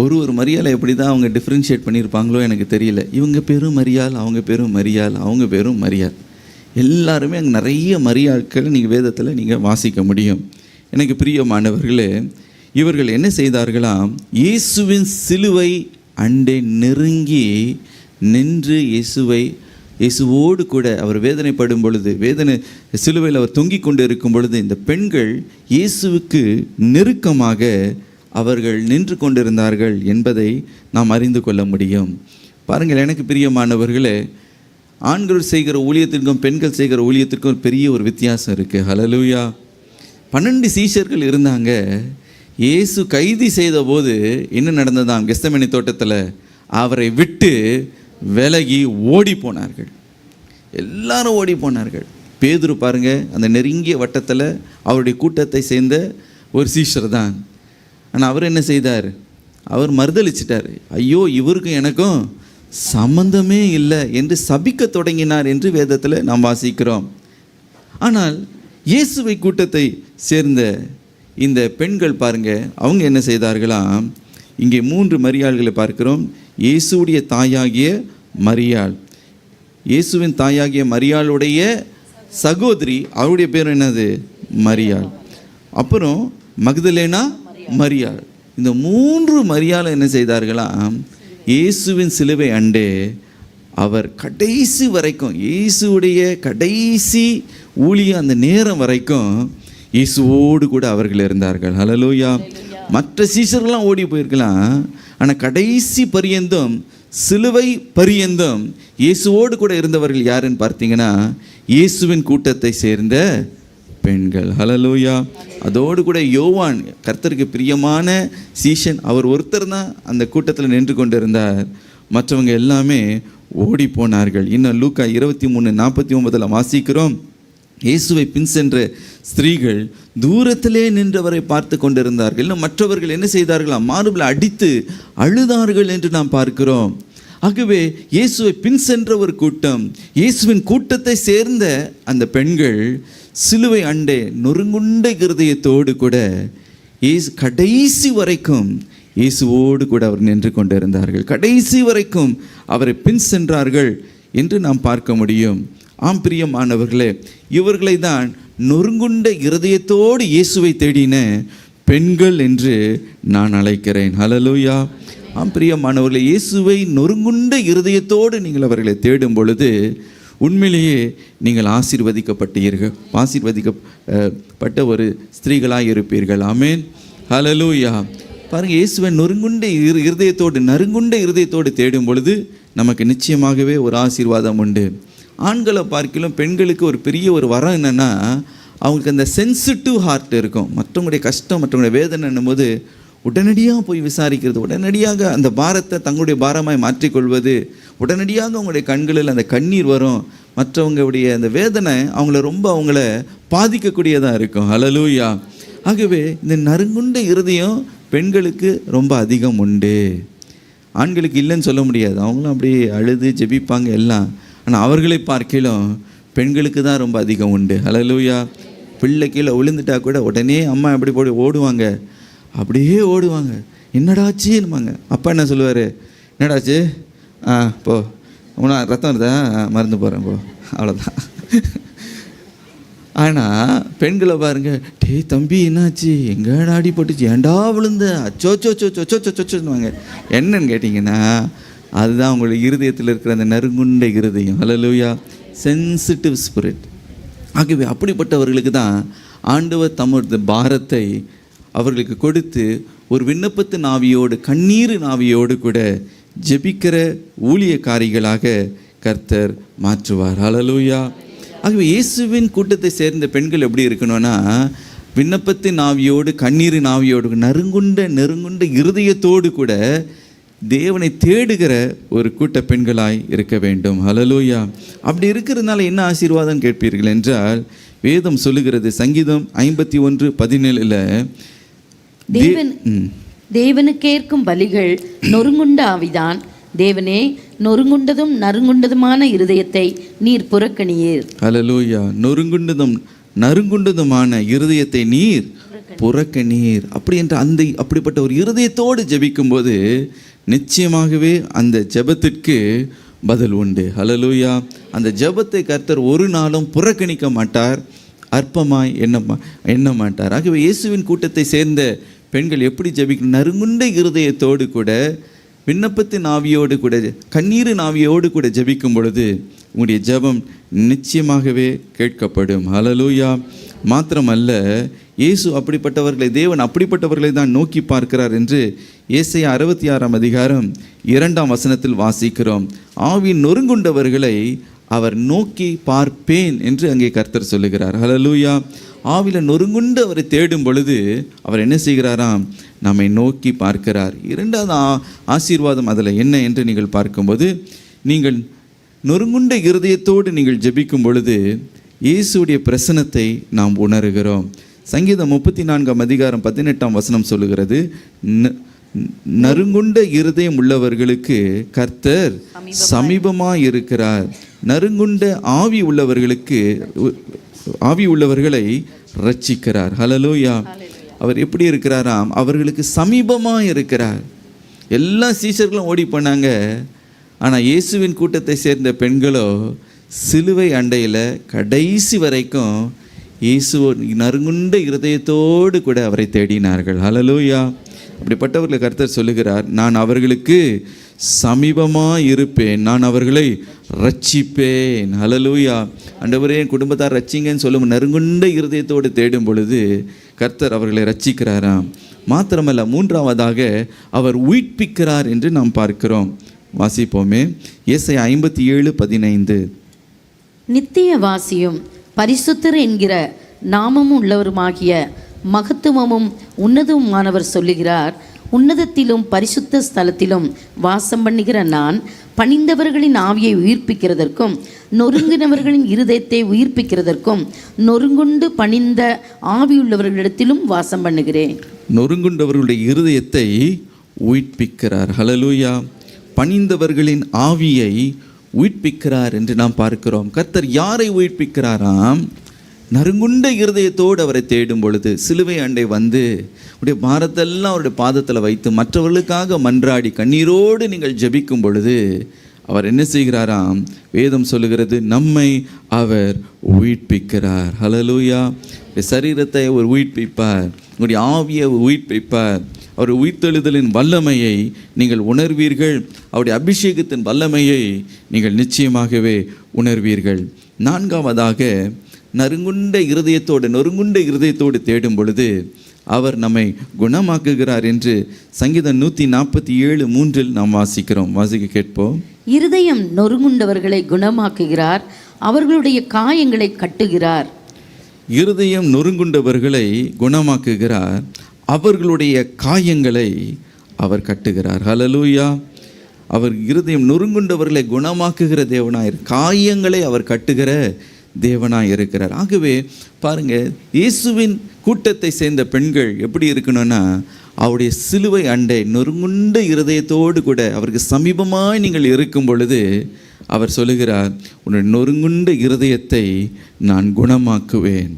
ஒரு மரியாதை எப்படி தான் அவங்க டிஃப்ரென்ஷியேட் பண்ணியிருப்பாங்களோ எனக்கு தெரியல. இவங்க பேரும் மரியாள், அவங்க பேரும் மரியாள், அவங்க பேரும் மரியாள். எல்லாருமே அங்கே நிறைய மரியாட்களை நீங்கள் வேதத்தில் நீங்கள் வாசிக்க முடியும். எனக்கு பிரியமானவர்களே, இவர்கள் என்ன செய்தார்களாம்? இயேசுவின் சிலுவை அண்டே நெருங்கி நின்று இயேசுவோடு கூட அவர் வேதனைப்படும் பொழுது, சிலுவையில் அவர் தொங்கிக் கொண்டு இருக்கும் பொழுது, இந்த பெண்கள் இயேசுவுக்கு நெருக்கமாக அவர்கள் நின்று கொண்டிருந்தார்கள் என்பதை நாம் அறிந்து கொள்ள முடியும். பாருங்கள், எனக்கு பிரியமானவர்களே, ஆண்கள் செய்கிற ஊழியத்திற்கும் பெண்கள் செய்கிற ஊழியத்திற்கும் பெரிய ஒரு வித்தியாசம் இருக்குது. ஹல்லேலூயா. 12 சீஷர்கள் இருந்தாங்க. இயேசு கைது செய்த போது என்ன நடந்ததாம்? கெத்செமனே தோட்டத்தில் அவரை விட்டு விலகி ஓடி போனார்கள். எல்லாரும் ஓடி போனார்கள். பேதுரு பாருங்க, அந்த நெருங்கிய வட்டத்தில் அவருடைய கூட்டத்தை சேர்ந்த ஒரு சீஷர் தான். ஆனால் அவர் என்ன செய்தார்? அவர் மறுதளிச்சிட்டார். ஐயோ, இவருக்கும் எனக்கும் சம்பந்தமே இல்லை என்று சபிக்க தொடங்கினார் என்று வேதத்தில் நாம் வாசிக்கிறோம். ஆனால் இயேசுவை கூட்டத்தை சேர்ந்த இந்த பெண்கள் பாருங்க, அவங்க என்ன செய்தார்களாம்? இங்கே 3 மரியாள்களை பார்க்கிறோம். இயேசுடைய தாயாகிய மரியாள், இயேசுவின் தாயாகிய மரியாளுடைய சகோதரி, அவருடைய பேர் என்னது? மரியாள். அப்புறம் மக்தலேனா மரியாள். இந்த 3 மரியாளை என்ன செய்தார்களாம்? இயேசுவின் சிலுவை அண்டே அவர் கடைசி வரைக்கும், இயேசுடைய கடைசி ஊழிய அந்த நேரம் வரைக்கும் இயேசுவோடு கூட அவர்கள் இருந்தார்கள். ஹல்லேலூயா. மற்ற சீஷர்கள்லாம் ஓடி போயிருக்கலாம், ஆனால் கடைசி பரியந்தம், சிலுவை பரியந்தம் இயேசுவோடு கூட இருந்தவர்கள் யாருன்னு பார்த்தீங்கன்னா இயேசுவின் கூட்டத்தை சேர்ந்த பெண்கள். ஹல்லேலூயா. அதோடு கூட யோவான், கர்த்தருக்கு பிரியமான சீஷன், அவர் ஒருத்தர் தான் அந்த கூட்டத்தில் நின்று கொண்டு இருந்தார். மற்றவங்க எல்லாமே ஓடி போனார்கள். இன்னும் லூக்கா 23:49 வாசிக்கிறோம். இயேசுவை பின் சென்ற ஸ்திரீகள் தூரத்திலே நின்றவரை பார்த்து கொண்டிருந்தார்கள். இன்னும் மற்றவர்கள் என்ன செய்தார்களாம்? மார்பில் அடித்து அழுதார்கள் என்று நாம் பார்க்கிறோம். ஆகவே இயேசுவை பின் சென்ற ஒரு கூட்டம், இயேசுவின் கூட்டத்தை சேர்ந்த அந்த பெண்கள் சிலுவை அண்டே நொறுங்குண்ட இருதயத்தோடு கூட கடைசி வரைக்கும் இயேசுவோடு கூட அவர் நின்று கொண்டிருந்தார்கள். கடைசி வரைக்கும் அவரை பின் சென்றார்கள் என்று நாம் பார்க்க முடியும். பிரியமானவர்களே, இவர்களை தான் நொறுங்குண்ட இருதயத்தோடு இயேசுவை தேடின பெண்கள் என்று நான் அழைக்கிறேன். ஹல்லேலூயா. பிரியமானவர்களே, இயேசுவை நொறுங்குண்ட இருதயத்தோடு நீங்கள் அவர்களை தேடும் பொழுது உண்மையிலேயே நீங்கள் ஆசீர்வதிக்கப்பட்ட ஒரு ஸ்திரீகளாக இருப்பீர்கள். ஆமென், ஹல்லேலூயா. பாருங்கள், இயேசுவை நொறுங்குண்ட நறுங்குண்ட இருதயத்தோடு தேடும் பொழுது நமக்கு நிச்சயமாகவே ஒரு ஆசீர்வாதம் உண்டு. ஆண்களை பார்க்கலாம் பெண்களுக்கு ஒரு பெரிய ஒரு வரம் என்னென்னா, அவங்களுக்கு அந்த சென்சிட்டிவ் ஹார்ட் இருக்கும். மற்றவங்களுடைய கஷ்டம், மற்றவங்களுடைய வேதனை என்னும்போது உடனடியாக போய் விசாரிக்கிறது, உடனடியாக அந்த பாரத்தை தங்களுடைய பாரமாய் மாற்றிக்கொள்வது, உடனடியாக அவங்களுடைய கண்களில் அந்த கண்ணீர் வரும். மற்றவங்களுடைய அந்த வேதனை அவங்கள பாதிக்கக்கூடியதாக இருக்கும். ஹல்லேலூயா. ஆகவே இந்த நறுங்குண்ட இருதயம் பெண்களுக்கு ரொம்ப அதிகம் உண்டு. ஆண்களுக்கு இல்லைன்னு சொல்ல முடியாது. அவங்களும் அப்படியே அழுது ஜெபிப்பாங்க எல்லாம். ஆனால் அவர்களை பார்க்கலாம் பெண்களுக்கு தான் ரொம்ப அதிகம் உண்டு. ஹல்லேலூயா. பிள்ளை கீழே விழுந்துட்டா கூட உடனே அம்மா எப்படி போய் ஓடுவாங்க, அப்படியே ஓடுவாங்க. என்னடாச்சுன்னுவாங்க. அப்பா என்ன சொல்லுவார், என்னடாச்சு, போ உன ரத்தம் வருதா, மருந்து போகிறேன் போ, அவ்வளோதான். ஆனால் பெண்களை பாருங்க, டே தம்பி என்னாச்சு, எங்கடா அடி போட்டுச்சு, ஏண்டா விழுந்த, அச்சோச்சோச்சோச்சோச்சோச்சோச்சோன்னுவாங்க. என்னன்னு கேட்டிங்கன்னா அதுதான் உங்களுடைய இருதயத்தில் இருக்கிற அந்த நறுங்குண்ட இருதயம். ஹல்லேலூயா. Sensitive spirit. ஆகவே அப்படிப்பட்டவர்களுக்கு தான் ஆண்டவர் தமது பாரத்தை அவர்களுக்கு கொடுத்து ஒரு விண்ணப்பத்தின் ஆவியோடு கண்ணீரின் ஆவியோடு கூட ஜெபிக்கிற ஊழியக்காரிகளாக கர்த்தர் மாற்றுவார். ஹல்லேலூயா. ஆகவே இயேசுவின் கூட்டத்தை சேர்ந்த பெண்கள் எப்படி இருக்கணும்னா, விண்ணப்பத்தின் ஆவியோடு கண்ணீரின் ஆவியோடு நெருங்குண்ட இருதயத்தோடு கூட தேவனை தேடுகிற ஒரு கூட்ட பெண்களாய் இருக்க வேண்டும். ஹல்லேலூயா. அப்படி இருக்கிறதுனால என்ன ஆசீர்வாதம் கேட்பீர்கள் என்றால், வேதம் சொல்லுகிறது சங்கீதம் 51:17 தேவனுக்கேற்கும் பலிகள் நொறுங்குண்ட ஆவிதான். தேவனே, நொறுங்குண்டதும் நறுங்குண்டதுமான இருதயத்தை நீர் புறக்கணியீர். ஹல்லேலூயா. நறுங்குண்டதுமான இருதயத்தை நீர் புறக்கணீர். அப்படி என்ற அப்படிப்பட்ட ஒரு இருதயத்தோடு ஜெபிக்கும்போது நிச்சயமாகவே அந்த ஜெபத்திற்கு பதில் உண்டு. ஹல்லேலூயா. அந்த ஜெபத்தை கர்த்தர் ஒரு நாளும் புறக்கணிக்க மாட்டார், அற்பமாய் எண்ண மாட்டார். ஆகவே இயேசுவின் கூட்டத்தை சேர்ந்த பெண்கள் எப்படி ஜெபிக்கணும், நறுங்குண்ட இருதயத்தோடு கூட விண்ணப்பத்தின் ஆவியோடு கூட கண்ணீரின் ஆவியோடு கூட ஜெபிக்கும் பொழுது உங்களுடைய ஜெபம் நிச்சயமாகவே கேட்கப்படும். ஹல்லேலூயா. மாத்திரமல்ல, இயேசு அப்படிப்பட்டவர்களை, தேவன் அப்படிப்பட்டவர்களை தான் நோக்கி பார்க்கிறார் என்று ஏசாயா 66:2 வாசிக்கிறோம். ஆவியின் நொறுங்குண்டவர்களை அவர் நோக்கி பார்ப்பேன் என்று அங்கே கர்த்தர் சொல்லுகிறார். ஹல்லேலூயா. ஆவியில் நொறுங்குண்டு அவரை தேடும் பொழுது அவர் என்ன செய்கிறாராம், நம்மை நோக்கி பார்க்கிறார். இரண்டாவது ஆசீர்வாதம் அதில் என்ன என்று நீங்கள் பார்க்கும்போது, நீங்கள் நொறுங்குண்ட இருதயத்தோடு நீங்கள் ஜெபிக்கும் பொழுது இயேசுடைய பிரசன்னத்தை நாம் உணர்கிறோம். சங்கீதம் 34:18 சொல்லுகிறது, நறுங்குண்ட இருதயம் உள்ளவர்களுக்கு கர்த்தர் சமீபமாய் இருக்கிறார், நறுங்குண்ட ஆவி உள்ளவர்களை ரட்சிக்கிறார். ஹல்லேலூயா. அவர் எப்படி இருக்கிறாராம், அவர்களுக்கு சமீபமாக இருக்கிறார். எல்லா சீஷர்களும் ஓடி போனாங்க. ஆனால் இயேசுவின் கூட்டத்தை சேர்ந்த பெண்களோ சிலுவை அண்டையில் கடைசி வரைக்கும் இயேசு நறுங்குண்ட இருதயத்தோடு கூட அவரை தேடினார்கள். ஹல்லேலூயா. அப்படிப்பட்டவர்களை கர்த்தர் சொல்லுகிறார், நான் அவர்களுக்கு சமீபமாக இருப்பேன், நான் அவர்களை ரட்சிப்பேன். ஹல்லேலூயா. ஆண்டவரே, என் குடும்பத்தார் ரட்சிங்கன்னு சொல்லும் நறுங்குண்ட இருதயத்தோடு தேடும் பொழுது கர்த்தர் அவர்களை ரட்சிக்கிறாராம். மாத்திரமல்ல, மூன்றாவதாக அவர் உயிர்ப்பிக்கிறார் என்று நாம் பார்க்கிறோம். வாசிப்போமே, ஏசாயா 57:15. நித்திய வாசியும் பரிசுத்தர் என்கிற நாமமும் உள்ளவருமாகிய மகத்துவமும் உன்னதமுமானவர் சொல்லுகிறார், உன்னதத்திலும் பரிசுத்த ஸ்தலத்திலும் வாசம் பண்ணுகிற நான் பணிந்தவர்களின் ஆவியை உயிர்ப்பிக்கிறதற்கும் நொறுங்கினவர்களின் இருதயத்தை உயிர்ப்பிக்கிறதற்கும் நொறுங்குண்டு பணிந்த ஆவியுள்ளவர்களிடத்திலும் வாசம் பண்ணுகிறேன். நொறுங்குண்டவர்களுடைய இருதயத்தை உயிர்ப்பிக்கிறார். ஹல்லேலூயா. பணிந்தவர்களின் ஆவியை உயிர்ப்பிக்கிறார் என்று நாம் பார்க்கிறோம். கர்த்தர் யாரை உயிர்ப்பிக்கிறாராம், நறுங்குண்ட இருதயத்தோடு அவரை தேடும் பொழுது சிலுவை அண்டை வந்து உடைய பாரத்தெல்லாம் அவருடைய பாதத்தில் வைத்து மற்றவர்களுக்காக மன்றாடி கண்ணீரோடு நீங்கள் ஜெபிக்கும் பொழுது அவர் என்ன செய்கிறாராம், வேதம் சொல்லுகிறது, நம்மை அவர் உயிர்ப்பிக்கிறார். ஹல்லேலூயா. சரீரத்தை அவர் உயிர்ப்பிப்பார், உங்களுடைய ஆவியை உயிர்ப்பிப்பார். அவர் உயிர்த்தெழுதலின் வல்லமையை நீங்கள் உணர்வீர்கள், அவருடைய அபிஷேகத்தின் வல்லமையை நீங்கள் நிச்சயமாகவே உணர்வீர்கள். நான்காவதாக, நறுங்குண்ட இருதயத்தோடு தேடும் பொழுது அவர் நம்மை குணமாக்குகிறார் என்று சங்கீதம் 147:3 நாம் வாசிக்கிறோம். வாசிக்க கேட்போம். இருதயம் நொறுங்குண்டவர்களை குணமாக்குகிறார், அவர்களுடைய காயங்களை கட்டுகிறார். இருதயம் நொறுங்குண்டவர்களை குணமாக்குகிறார், அவர்களுடைய காயங்களை அவர் கட்டுகிறார். ஹல்லேலூயா. அவர் இருதயம் நொறுங்குண்டவர்களை குணமாக்குகிற தேவனாய், காயங்களை அவர் கட்டுகிற தேவனாய் இருக்கிறார். ஆகவே பாருங்க, இயேசுவின் கூட்டத்தை சேர்ந்த பெண்கள் எப்படி இருக்கணும்னா, அவருடைய சிலுவை அண்டை நொறுங்குண்ட இருதயத்தோடு கூட அவருக்கு சமீபமாய் நீங்கள் இருக்கும் பொழுது அவர் சொல்லுகிறார், உன்னுடைய நொறுங்குண்ட இருதயத்தை நான் குணமாக்குவேன்,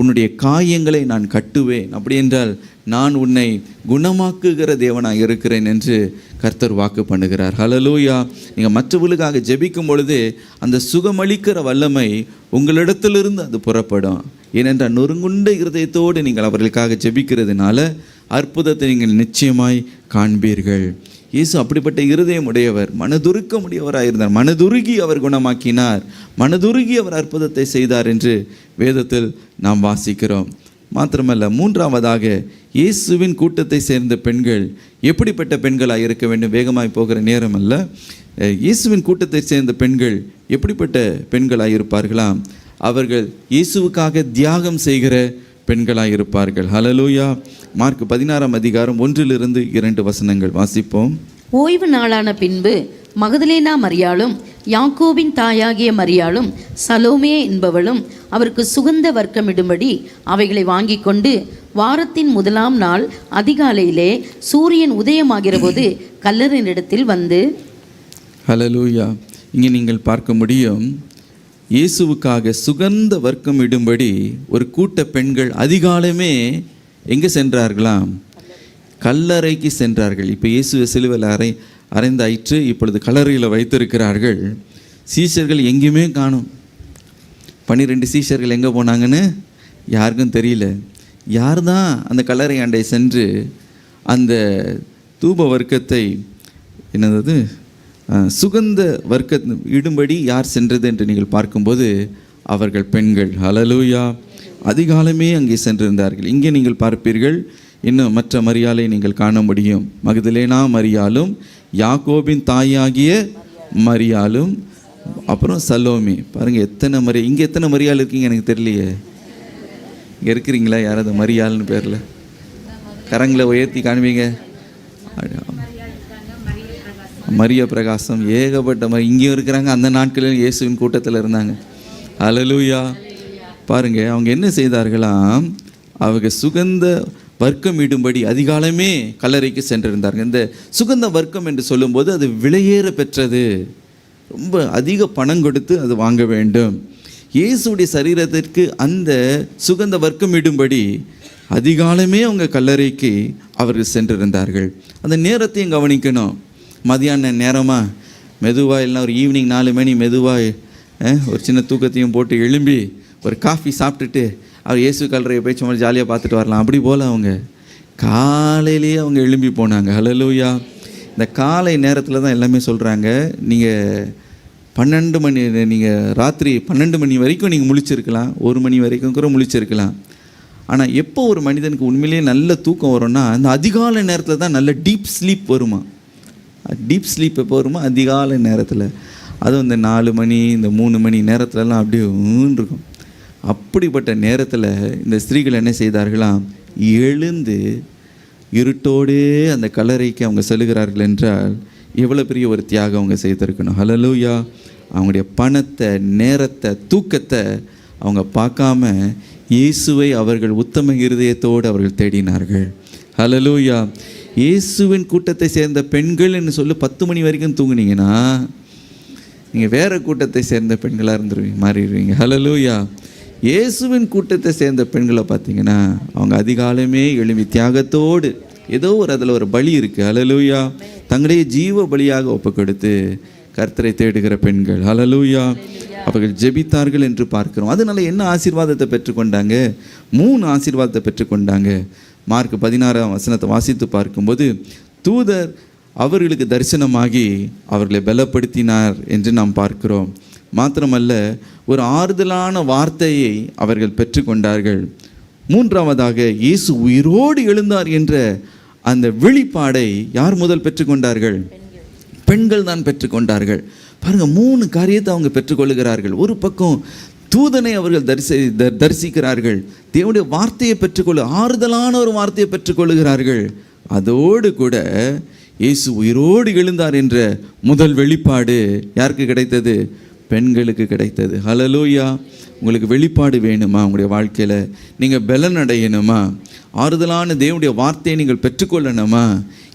உன்னுடைய காயங்களை நான் கட்டுவேன், அப்படி என்றால் நான் உன்னை குணமாக்குகிற தேவனாக இருக்கிறேன் என்று கர்த்தர் வாக்கு பண்ணுகிறார். ஹல்லேலூயா. நீங்கள் மற்றவர்களுக்காக ஜெபிக்கும் பொழுது அந்த சுகமளிக்கிற வல்லமை உங்களிடத்திலிருந்து அது புறப்படும். ஏனென்றால் நொறுங்குண்ட இருதயத்தோடு நீங்கள் அவர்களுக்காக ஜெபிக்கிறதுனால அற்புதத்தை நீங்கள் நிச்சயமாய் காண்பீர்கள். இயேசு அப்படிப்பட்ட இருதயம் உடையவர், மனதுருக்கம் உடையவராக இருந்தார். மனதுருகி அவர் குணமாக்கினார், மனதுருகி அவர் அற்புதத்தை செய்தார் என்று வேதத்தில் நாம் வாசிக்கிறோம். மாத்திரமல்ல, மூன்றாவதாக இயேசுவின் கூட்டத்தை சேர்ந்த பெண்கள் எப்படிப்பட்ட பெண்களாக இருக்க வேண்டும்? வேகமாய் போகிற நேரம் அல்ல. இயேசுவின் கூட்டத்தை சேர்ந்த பெண்கள் எப்படிப்பட்ட பெண்களாக இருப்பார்களாம்? அவர்கள் இயேசுவுக்காக தியாகம் செய்கிற பெண்களாக இருப்பார்கள். ஹல்லேலூயா. மார்க் 16 அதிகாரம் 1-2 வசனங்கள் வாசிப்போம். ஓய்வு நாளான பின்பு மகதலேனா மரியாளும் யாக்கோபின் தாயாகிய மரியாளும் சலோமே என்பவளும் அவருக்கு சுகந்த வர்க்கமிடும்படி அவைகளை வாங்கி கொண்டு வாரத்தின் முதலாம் நாள் அதிகாலையிலே சூரியன் உதயமாகிற போது கல்லறையினிடத்தில் வந்து. ஹல்லேலூயா. இங்கே நீங்கள் பார்க்க முடியும், இயேசுவுக்காக சுகந்த வர்க்கம் இடும்படி ஒரு கூட்ட பெண்கள் அதிகாலமே எங்கே சென்றார்களாம்? கல்லறைக்கு சென்றார்கள். இப்போ இயேசுவை சிலுவையில் அறைந்தாயிற்று, இப்பொழுது கல்லறையில் வைத்திருக்கிறார்கள். சீஷர்கள் எங்கேயுமே காணும். 12 சீஷர்கள் எங்கே போனாங்கன்னு யாருக்கும் தெரியல. யார் தான் அந்த கல்லறை ஆண்டை சென்று அந்த தூப வர்க்கத்தை என்னது சுகந்த வர்க்க இடும்படி யார் சென்றது என்று நீங்கள் பார்க்கும்போது அவர்கள் பெண்கள். ஹல்லேலூயா. அதிகாலமே அங்கே சென்றிருந்தார்கள். இங்கே நீங்கள் பார்ப்பீர்கள், இன்னும் மற்ற மரியாளை நீங்கள் காண முடியும். மகதலேனா மரியாளும் யாக்கோபின் தாயாகிய மரியாளும் அப்புறம் சலோமி. பாருங்கள் எத்தனை இங்கே எத்தனை மரியாள் இருக்கீங்க எனக்கு தெரியலையே. இங்கே இருக்கிறீங்களா யாராவது மரியாள்னு பேரில்? கரங்களை உயர்த்தி காணுவீங்க. மரிய பிரகாசம், ஏகப்பட்ட இங்கேயும் இருக்கிறாங்க. அந்த நாட்களில் இயேசுவின் கூட்டத்தில் இருந்தாங்க. ஹல்லேலூயா. பாருங்க, அவங்க என்ன செய்தார்களாம்? அவங்க சுகந்த வர்க்கம் இடும்படி அதிகாலமே கல்லறைக்கு சென்றிருந்தார்கள். இந்த சுகந்த வர்க்கம் என்று சொல்லும்போது அது விலையேற பெற்றது, ரொம்ப அதிக பணம் கொடுத்து அது வாங்க வேண்டும். இயேசுடைய சரீரத்திற்கு அந்த சுகந்த வர்க்கம் இடும்படி அதிகாலமே அவங்க கல்லறைக்கு அவர்கள் சென்றிருந்தார்கள். அந்த நேரத்தையும் கவனிக்கணும். மதியான நேரமாக மெதுவாக இல்லைனா ஒரு ஈவினிங் 4 மணி மெதுவாக ஒரு சின்ன தூக்கத்தையும் போட்டு எழும்பி ஒரு காஃபி சாப்பிட்டுட்டு அவர் இயேசு கல்லறையை போய் சும்மா ஜாலியாக பார்த்துட்டு வரலாம். அப்படி போல் அவங்க காலையிலேயே அவங்க எழும்பி போனாங்க. ஹல்லேலூயா. இந்த காலை நேரத்தில் தான் எல்லாமே சொல்கிறாங்க. நீங்கள் 12 மணி, நீங்கள் ராத்திரி 12 மணி வரைக்கும் நீங்கள் முழிச்சிருக்கலாம், 1 மணி வரைக்கும் கூட முழிச்சிருக்கலாம். ஆனால் எப்போ ஒரு மனிதனுக்கு உண்மையிலேயே நல்ல தூக்கம் வரும்னா அந்த அதிகாலை நேரத்தில் தான் நல்ல டீப் ஸ்லீப் வருமா. டீப் ஸ்லீப் எப்போ வருமா? அதிகாலை நேரத்தில். அதுவும் இந்த 4 மணி இந்த 3 மணி நேரத்துலலாம் அப்படியே இருக்கும். அப்படிப்பட்ட நேரத்தில் இந்த ஸ்திரீகள் என்ன செய்தார்களாம்? எழுந்து இருட்டோடே அந்த கல்லறைக்கு அவங்க செல்கிறார்கள் என்றால் எவ்வளோ பெரிய ஒரு தியாகம் அவங்க செய்திருக்கணும். ஹல்லேலூயா. அவங்களுடைய பணத்தை, நேரத்தை, தூக்கத்தை அவங்க பார்க்காம இயேசுவை அவர்கள் உத்தம இருதயத்தோடு அவர்கள் தேடினார்கள். ஹல்லேலூயா. இயேசுவின் கூட்டத்தை சேர்ந்த பெண்கள் என்று சொல்லி 10 மணி வரைக்கும் தூங்குனீங்கன்னா நீங்கள் வேறு கூட்டத்தை சேர்ந்த பெண்களாக இருந்துருவீங்க, மாறிடுவீங்க. ஹல்லேலூயா. இயேசுவின் கூட்டத்தை சேர்ந்த பெண்களை பார்த்தீங்கன்னா அவங்க அதிகாலமே எழும்பி தியாகத்தோடு ஏதோ அதில் ஒரு பலி இருக்குது. ஹல்லேலூயா. தங்களுடைய ஜீவ பலியாக ஒப்பு கொடுத்து கர்த்தரை தேடுகிற பெண்கள். ஹல்லேலூயா. அவர்கள் ஜெபித்தார்கள் என்று பார்க்கிறோம். அதனால என்ன ஆசீர்வாதத்தை பெற்றுக்கொண்டாங்க? 3 ஆசீர்வாதத்தை பெற்றுக்கொண்டாங்க. மார்க் 16 வாசித்து பார்க்கும்போது தூதர் அவர்களுக்கு தரிசனமாகி அவர்களை பலப்படுத்தினார் என்று நாம் பார்க்கிறோம். மாத்திரமல்ல, ஒரு ஆறுதலான வார்த்தையை அவர்கள் பெற்றுக்கொண்டார்கள். மூன்றாவதாக இயேசு உயிரோடு எழுந்தார் என்ற அந்த வெளிப்பாடை யார் முதல் பெற்றுக்கொண்டார்கள்? பெண்கள் தான் பெற்றுக்கொண்டார்கள். பாருங்கள், 3 காரியத்தை அவங்க பெற்றுக்கொள்கிறார்கள். ஒரு பக்கம் தூதனை அவர்கள் தரிசிக்கிறார்கள், தேவனுடைய வார்த்தையை பெற்றுக்கொள்ள, ஆறுதலான ஒரு வார்த்தையை பெற்றுக்கொள்கிறார்கள். அதோடு கூட இயேசு உயிரோடு எழுந்தார் என்ற முதல் வெளிப்பாடு யாருக்கு கிடைத்தது? பெண்களுக்கு கிடைத்தது. ஹல்லேலூயா. உங்களுக்கு வெளிப்பாடு வேணுமா? உங்களுடைய வாழ்க்கையில் நீங்கள் பலன் அடையணுமா? ஆறுதலான தேவனுடைய வார்த்தையை நீங்கள் பெற்றுக்கொள்ளணுமா?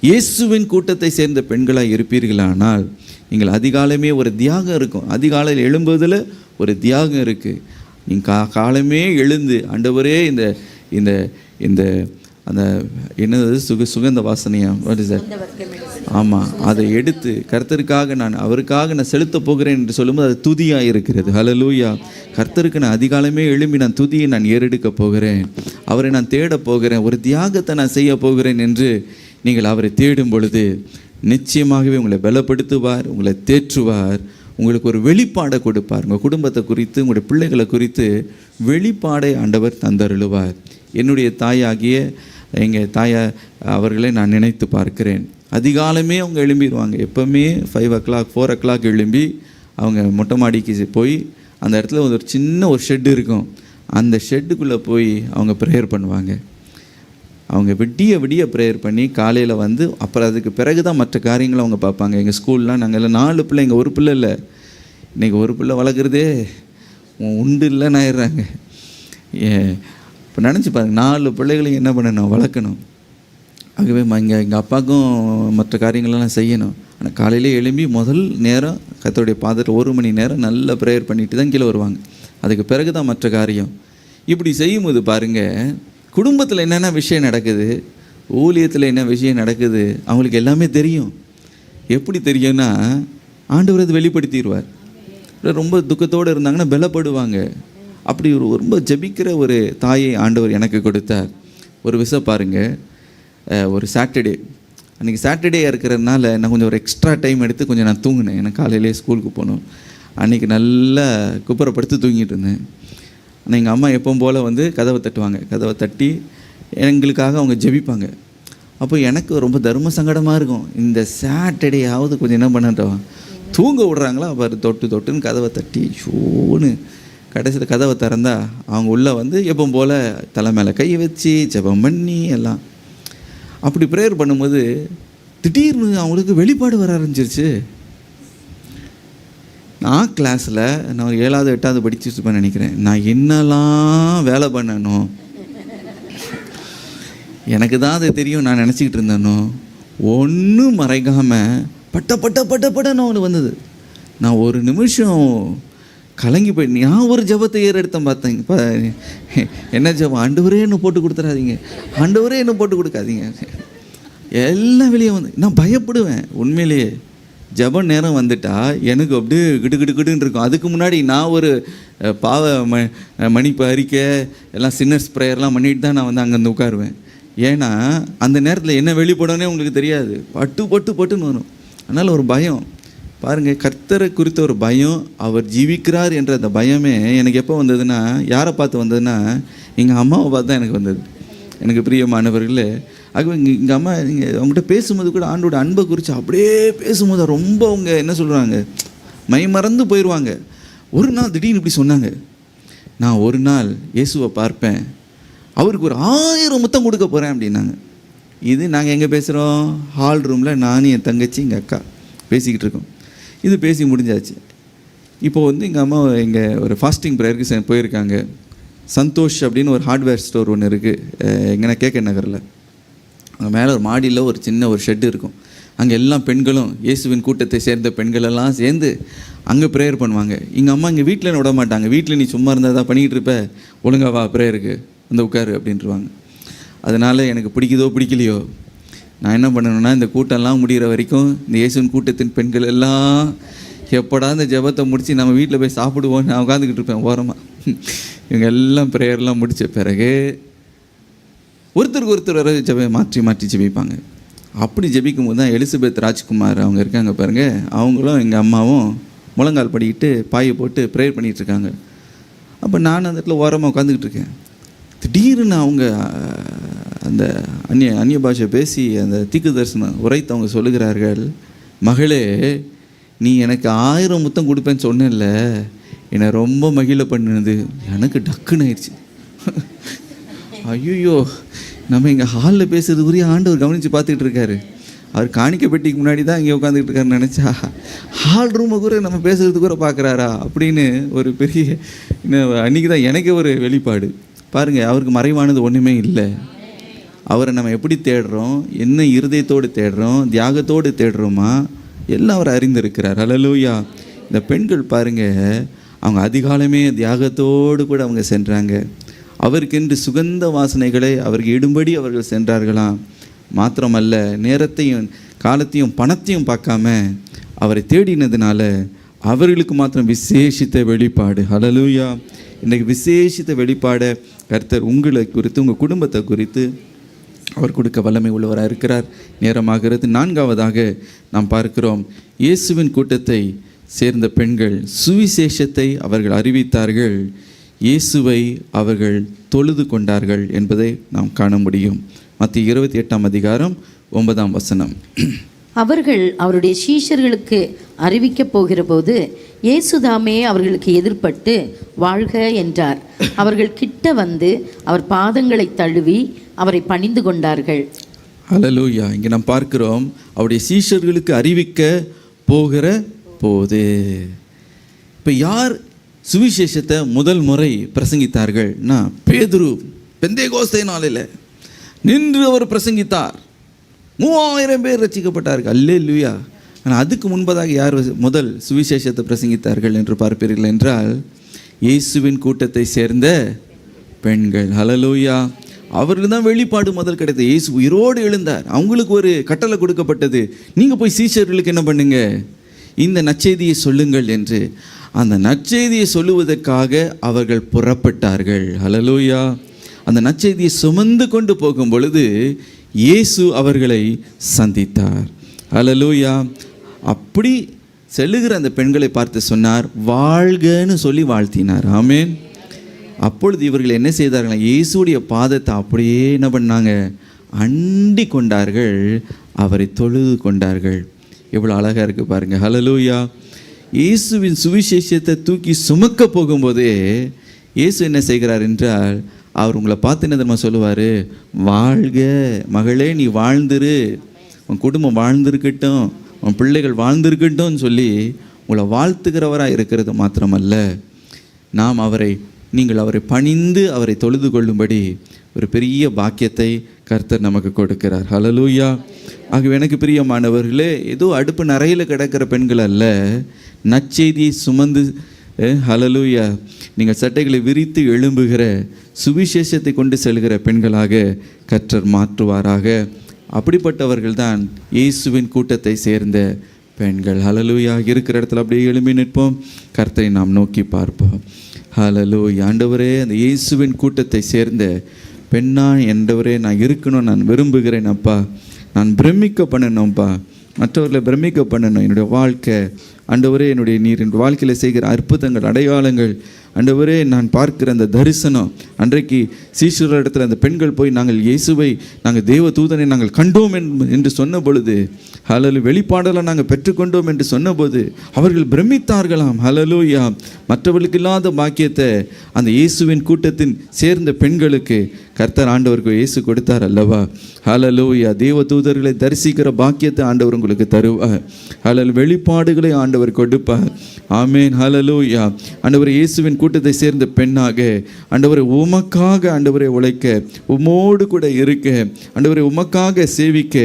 இயேசுவின் கூட்டத்தை சேர்ந்த பெண்களாக இருப்பீர்களானால் நீங்கள் அதிகாலமே ஒரு தியாகம் இருக்கும். அதிகாலையில் எழும்புவதில் ஒரு தியாகம் இருக்குது. நீங்கள் காலமே எழுந்து ஆண்டவரே இந்த இந்த இந்த அந்த என்னது சுகந்த வாசனையா வாட் இஸ் தட்? ஆமாம், அதை எடுத்து கர்த்தருக்காக அவருக்காக நான் செலுத்த போகிறேன் என்று சொல்லும்போது அது துதியாக இருக்கிறது. ஹல்லேலூயா. கர்த்தருக்கு நான் அதிகாலமே எழும்பி நான் துதியை நான் ஏறெடுக்க போகிறேன், அவரை நான் தேட போகிறேன், ஒரு தியாகத்தை நான் செய்ய போகிறேன் என்று நீங்கள் அவரை தேடும் பொழுது நிச்சயமாகவே உங்களை பலப்படுத்துவார், உங்களை தேற்றுவார், உங்களுக்கு ஒரு வெளிப்பாடை கொடுப்பார். உங்கள் குடும்பத்தை குறித்து, உங்களுடைய பிள்ளைகளை குறித்து வெளிப்பாடை ஆண்டவர் தந்தருளுவார். என்னுடைய தாயாகிய எங்கள் தாயா அவர்களை நான் நினைத்து பார்க்கிறேன். அதிகாலமே அவங்க எழும்பிடுவாங்க. எப்போவுமே 5 o'clock 4 o'clock எழும்பி அவங்க மொட்டை மாடிக்கு போய் அந்த இடத்துல ஒரு சின்ன ஒரு ஷெட்டு இருக்கும். அந்த ஷெட்டுக்குள்ளே போய் அவங்க ப்ரேயர் பண்ணுவாங்க. அவங்க விடிய ப்ரேயர் பண்ணி காலையில் வந்து அப்புறம் அதுக்கு பிறகு தான் மற்ற காரியங்களை அவங்க பார்ப்பாங்க. எங்கள் ஸ்கூல்லாம் நாங்கள் எல்லாம் 4 பிள்ளைங்க, ஒரு பிள்ளை இல்லை. இன்றைக்கி ஒரு பிள்ளை வளர்க்குறதே உண்டு இல்லைன்னு ஆயிடுறாங்க. இப்போ நினச்சி பாருங்க, 4 பிள்ளைகளையும் என்ன பண்ணணும், வளர்க்கணும். ஆகவே எங்கள் அப்பாவுக்கும் மற்ற காரியங்களெல்லாம் செய்யணும். ஆனால் காலையிலே எழும்பி முதல் நேரம் கர்த்தருடைய பாதத்தில் 1 மணி நேரம் நல்ல ப்ரேயர் பண்ணிட்டு தான் கீழே வருவாங்க. அதுக்கு பிறகு தான் மற்ற காரியம். இப்படி செய்யும்போது பாருங்கள், குடும்பத்தில் என்னென்ன விஷயம் நடக்குது, ஊழியத்தில் என்ன விஷயம் நடக்குது, அவங்களுக்கு எல்லாமே தெரியும். எப்படி தெரியும்னா, ஆண்டவர் அது வெளிப்படுத்திடுவார். ரொம்ப துக்கத்தோடு இருந்தாங்கன்னா பலப்படுவாங்க. அப்படி ரொம்ப ஜெபிக்கிற ஒரு தாயை ஆண்டவர் எனக்கு கொடுத்தார். ஒரு விஷயம் பாருங்கள், ஒரு சாட்டர்டே அன்றைக்கி சாட்டர்டே இருக்கிறதுனால நான் கொஞ்சம் ஒரு எக்ஸ்ட்ரா டைம் எடுத்து கொஞ்சம் நான் தூங்கினேன். எனக்கு காலையிலே ஸ்கூலுக்கு போகணும். அன்றைக்கி நல்லா குப்புறப்படுத்து தூங்கிட்டு இருந்தேன். ஆனால் எங்கள் அம்மா எப்பவும் போல் வந்து கதவை தட்டுவாங்க. கதவை தட்டி எங்களுக்காக அவங்க ஜெபிப்பாங்க. அப்போ எனக்கு ரொம்ப தர்ம சங்கடமாக இருக்கும். இந்த சாட்டர்டேயாவது கொஞ்சம் என்ன பண்ணட்டும், தூங்க விட்றாங்களா, அவர் தொட்டுன்னு கதவை தட்டி ஷோன்னு கடைசியில் கதவை திறந்தா அவங்க உள்ளே வந்து எப்பவும் போல் தலை மேலே கையை வச்சு ஜெபம் பண்ணி எல்லாம் அப்படி ப்ரேயர் பண்ணும்போது திடீர்னு அவங்களுக்கு வெளிப்பாடு வர ஆரம்பிச்சிருச்சு. நான் கிளாஸில் நான் 7வது 8வது படிச்சுட்டு நினைக்கிறேன். நான் என்னெல்லாம் வேலை பண்ணணும் எனக்கு தான் அது தெரியும். நான் நினச்சிக்கிட்டு இருந்தேனோ ஒன்றும் மறைக்காமல் பட்டன்னு அவனுக்கு வந்தது. நான் ஒரு நிமிஷம் கலங்கி போய் நான் ஒரு ஜபத்தை ஏறெடுத்தேன். பார்த்தேன் என்ன ஜபம், ஆண்டவரே இன்னும் போட்டு கொடுத்துடாதீங்க, ஆண்டவரே இன்னும் போட்டு கொடுக்காதீங்க. எல்லாம் வெளியே வந்து நான் பயப்படுவேன். உண்மையிலேயே ஜபம் நேரம் வந்துட்டா எனக்கு அப்படியே கிடுன்னு இருக்கும். அதுக்கு முன்னாடி நான் ஒரு பாவ மன்னிப்பு அறிக்கை எல்லாம் சின்னர்ஸ் ப்ரேயர்லாம் பண்ணிட்டு தான் நான் வந்து அங்கேருந்து உட்காருவேன். ஏன்னா அந்த நேரத்தில் என்ன வெளிப்படனே உங்களுக்கு தெரியாது, பட்டுன்னு வரும். அதனால் ஒரு பயம் பாருங்கள், கர்த்தரை குறித்த ஒரு பயம், அவர் ஜீவிக்கிறார் என்ற அந்த பயமே எனக்கு எப்போ வந்ததுன்னா, யாரை பார்த்து வந்ததுன்னா, எங்கள் அம்மாவை பார்த்து தான் எனக்கு வந்தது. எனக்கு பிரியமானவர்களே, ஆகவே எங்கள் அம்மா நீங்கள் அவங்ககிட்ட பேசும்போது கூட ஆண்டோட அன்பை குறித்து அப்படியே பேசும்போது ரொம்ப அவங்க என்ன சொல்கிறாங்க, மறந்து போயிடுவாங்க. ஒரு நாள் திடீர்னு இப்படி சொன்னாங்க, நான் ஒரு நாள் இயேசுவை பார்ப்பேன், அவருக்கு ஒரு 1000 முத்தம் கொடுக்க போகிறேன் அப்படின்னாங்க. இது நாங்கள் எங்கே பேசுகிறோம், ஹால் ரூமில் நானும் என் தங்கச்சி எங்கள் அக்கா பேசிக்கிட்டு இருக்கோம். இது பேசி முடிஞ்சாச்சு. இப்போ வந்து எங்கள் அம்மா இங்கே ஒரு ஃபாஸ்டிங் ப்ரேயருக்கு போயிருக்காங்க. சந்தோஷ் அப்படின்னு ஒரு ஹார்ட்வேர் ஸ்டோர் ஒன்று இருக்குது எங்கன்னா கேகே நகரில். அங்கே மேலே ஒரு மாடியில் ஒரு சின்ன ஒரு ஷெட்டு இருக்கும். அங்கே எல்லாம் பெண்களும், இயேசுவின் கூட்டத்தை சேர்ந்த பெண்களெல்லாம் சேர்ந்து அங்கே ப்ரேயர் பண்ணுவாங்க. எங்கள் அம்மா இங்கே வீட்டில் விட மாட்டாங்க. வீட்டில் நீ சும்மா இருந்தால் தான் பண்ணிக்கிட்டு இருப்ப, ஒழுங்கா வா ப்ரேயருக்கு வந்து உட்காரு அப்படின்ட்டுருவாங்க. அதனால் எனக்கு பிடிக்குதோ பிடிக்கலையோ நான் என்ன பண்ணணுன்னா, இந்த கூட்டம்லாம் முடிகிற வரைக்கும் இந்த இயேசுவின் கூட்டத்தின் பெண்கள் எல்லாம் எப்படா இந்த ஜெபத்தை முடித்து நம்ம வீட்டில் போய் சாப்பிடுவோன்னு நான் உட்காந்துக்கிட்டு இருப்பேன் ஓரமாக. இவங்க எல்லாம் ப்ரேயர்லாம் முடித்த பிறகு ஒருத்தருக்கு ஒருத்தர் வர மாற்றி ஜெபிப்பாங்க. அப்படி ஜெபிக்கும் போது தான் எலிசபெத் ராஜ்குமார் அவங்க இருக்காங்க பாருங்கள், அவங்களும் எங்கள் அம்மாவும் முழங்கால் படிக்கிட்டு பாயை போட்டு ப்ரேயர் பண்ணிகிட்ருக்காங்க. அப்போ நான் அந்த இடத்துல ஓரமாக உட்காந்துக்கிட்டு இருக்கேன். திடீர்னு அவங்க அந்த அந்நிய பாஷை பேசி அந்த தீர்க்க தரிசனம் உரைத்து அவங்க சொல்லுகிறார்கள், மகளே நீ எனக்கு 1000 முத்தம் கொடுப்பேன்னு சொன்னேன்ல, என்னை ரொம்ப மகிழ பண்ணினது. எனக்கு டக்குன்னு ஆயிடுச்சு. ஐயோ, நம்ம இங்கே ஹாலில் பேசுறது உரிய ஆண்டவர் கவனித்து பார்த்துக்கிட்டு இருக்காரு. அவர் காணிக்க பெட்டிக்கு முன்னாடி தான் இங்கே உட்காந்துக்கிட்டு இருக்காருன்னு நினச்சா ஹால் ரூமை கூட நம்ம பேசுகிறது கூட பார்க்குறாரா அப்படின்னு ஒரு பெரிய அன்றைக்கி தான் எனக்கு ஒரு வெளிப்பாடு. பாருங்கள், அவருக்கு மறைவானது ஒன்றுமே இல்லை. அவரை நம்ம எப்படி தேடுறோம், என்ன இருதயத்தோடு தேடுறோம், தியாகத்தோடு தேடுறோமா, எல்லாம் அவர் அறிந்திருக்கிறார். ஹல்லேலூயா. இந்த பெண்கள் பாருங்க, அவங்க அதிகாலமே தியாகத்தோடு கூட அவங்க சென்றாங்க. அவருக்கென்று சுகந்த வாசனைகளை அவருக்கு இடும்படி அவர்கள் சென்றார்களாம். மாத்திரமல்ல, நேரத்தையும் காலத்தையும் பணத்தையும் பார்க்காம அவரை தேடினதுனால அவர்களுக்கு மாத்திரம் விசேஷித்த வெளிப்பாடு. ஹல்லேலூயா. இன்றைக்கு விசேஷித்த வெளிப்பாடை கர்த்தர் உங்களை குறித்து, உங்கள் குடும்பத்தை குறித்து அவர் கொடுக்க வல்லமை உள்ளவராக இருக்கிறார். நேரமாகிறது. 4ஆவதாக நாம் பார்க்கிறோம், இயேசுவின் கூட்டத்தை சேர்ந்த பெண்கள் சுவிசேஷத்தை அவர்கள் அறிவித்தார்கள், இயேசுவை அவர்கள் தொழுது கொண்டார்கள் என்பதை நாம் காண முடியும். மத்திய 28ஆம் அதிகாரம் 9ஆம் வசனம். அவர்கள் அவருடைய சீஷர்களுக்கு அறிவிக்கப் போகிற போது இயேசுதாமே அவர்களுக்கு எதிர்பட்டு வாழ்க என்றார். அவர்கள் கிட்ட வந்து அவர் பாதங்களை தழுவி அவரை பணிந்து கொண்டார்கள். ஹல்லேலூயா. இங்கே நாம் பார்க்கிறோம், அவருடைய சீஷர்களுக்கு அறிவிக்க போகிற போது. இப்போ யார் சுவிசேஷத்தை முதல் முறை பிரசங்கித்தார்கள்னா, பேதுரு பெந்தேகோஸ்தே நாளில் நின்று அவர் பிரசங்கித்தார். 3000 பேர் ரட்சிக்கப்பட்டார்கள். அல்லேலூயா. ஆனால் அதுக்கு முன்பதாக யார் முதல் சுவிசேஷத்தை பிரசங்கித்தார்கள் என்று பார்ப்பீர்கள் என்றால், இயேசுவின் கூட்டத்தை சேர்ந்த பெண்கள். ஹல்லேலூயா. அவர்களுக்கு தான் வெளிப்பாடு முதல் கிடைத்தது. இயேசு உயிரோடு எழுந்தார். அவங்களுக்கு ஒரு கட்டளை கொடுக்கப்பட்டது, நீங்கள் போய் சீஷர்களுக்கு என்ன பண்ணுங்க, இந்த நற்செய்தியை சொல்லுங்கள் என்று. அந்த நற்செய்தியை சொல்லுவதற்காக அவர்கள் புறப்பட்டார்கள். ஹல்லேலூயா. அந்த நற்செய்தியை சுமந்து கொண்டு போகும் பொழுது இயேசு அவர்களை சந்தித்தார். ஹல்லேலூயா. அப்படி செல்லுகிற அந்த பெண்களை பார்த்து சொன்னார், வாழ்கன்னு சொல்லி வாழ்த்தினார். ஆமென். அப்பொழுது இவர்கள் என்ன செய்தார்கள், இயேசுடைய பாதத்தை அப்படியே என்ன பண்ணாங்க, அண்டி கொண்டார்கள், அவரை தொழுது கொண்டார்கள். எவ்வளோ அழகாக இருக்குது பாருங்கள். ஹல்லேலூயா. இயேசுவின் சுவிசேஷத்தை தூக்கி சுமக்க போகும்போதே இயேசு என்ன செய்கிறார் என்றால், அவர் உங்களை பார்த்து என்ன தெரியுமா சொல்லுவார், வாழ்க மகளே, நீ வாழ்ந்துரு, உன் குடும்பம் வாழ்ந்திருக்கட்டும், உன் பிள்ளைகள் வாழ்ந்திருக்கட்டும் சொல்லி உங்களை வாழ்த்துகிறவராக இருக்கிறது மாத்திரமல்ல, நீங்கள் அவரை பணிந்து அவரை தொழுது கொள்ளும்படி ஒரு பெரிய பாக்கியத்தை கர்த்தர் நமக்கு கொடுக்கிறார். ஹல்லேலூயா. ஆகவே எனக்கு பிரியமானவர்களே, ஏதோ அடுப்பு நரையில் கிடக்கிற பெண்கள் அல்ல, நற்செய்தியை சுமந்து ஹல்லேலூயா நீங்கள் சட்டைகளை விரித்து எழும்புகிற, சுவிசேஷத்தை கொண்டு செல்கிற பெண்களாக கர்த்தர் மாற்றுவாராக. அப்படிப்பட்டவர்கள் தான் இயேசுவின் கூட்டத்தை சேர்ந்த பெண்கள். ஹல்லேலூயா. இருக்கிற இடத்துல அப்படியே எழும்பி நிற்போம், கர்த்தரை நாம் நோக்கி பார்ப்போம். ஹல்லேலூயா. ஆண்டவரே, அந்த இயேசுவின் கூட்டத்தை சேர்ந்த பெண்ணா ஆண்டவரே நான் இருக்கணும், நான் விரும்புகிறேன் அப்பா. நான் பிரமிக்க பண்ணணும்ப்பா, மற்றவர்களை பிரமிக்க பண்ணணும். என்னுடைய வாழ்க்கை ஆண்டவரே, என்னுடைய நீர் என் வாழ்க்கையில் செய்கிற அற்புதங்கள், அடையாளங்கள் ஆண்டவரே, நான் பார்க்கிற அந்த தரிசனம். அன்றைக்கு சீஷர் இடத்துல அந்த பெண்கள் போய் நாங்கள் இயேசுவை, நாங்கள் தேவ தூதனை நாங்கள் கண்டோம் என்று சொன்ன பொழுது, ஹல்லேலூயா, வெளிப்பாடெல்லாம் நாங்கள் பெற்றுக்கொண்டோம் என்று சொன்னபோது அவர்கள் பிரமித்தார்களாம். ஹல்லேலூயா. மற்றவர்களுக்கு இல்லாத பாக்கியத்தை அந்த இயேசுவின் கூட்டத்தின் சேர்ந்த பெண்களுக்கு கர்த்தர் ஆண்டவருக்கு இயேசு கொடுத்தார் அல்லவா. ஹல்லேலூயா. தேவ தூதர்களை தரிசிக்கிற பாக்கியத்தை ஆண்டவர் உங்களுக்கு தருவார். ஹல்லேலூயா. வெளிப்பாடுகளை ஆண்டவர் கொடுப்பார். ஆமென். ஹல்லேலூயா. ஆண்டவர் இயேசுவின் கூட்டத்தை சேர்ந்த பெண்ணாக ஆண்டவரை உமக்காக ஆண்டவரை உழைக்க, உமோடு கூட இருக்க, ஆண்டவரை உமக்காக சேவிக்க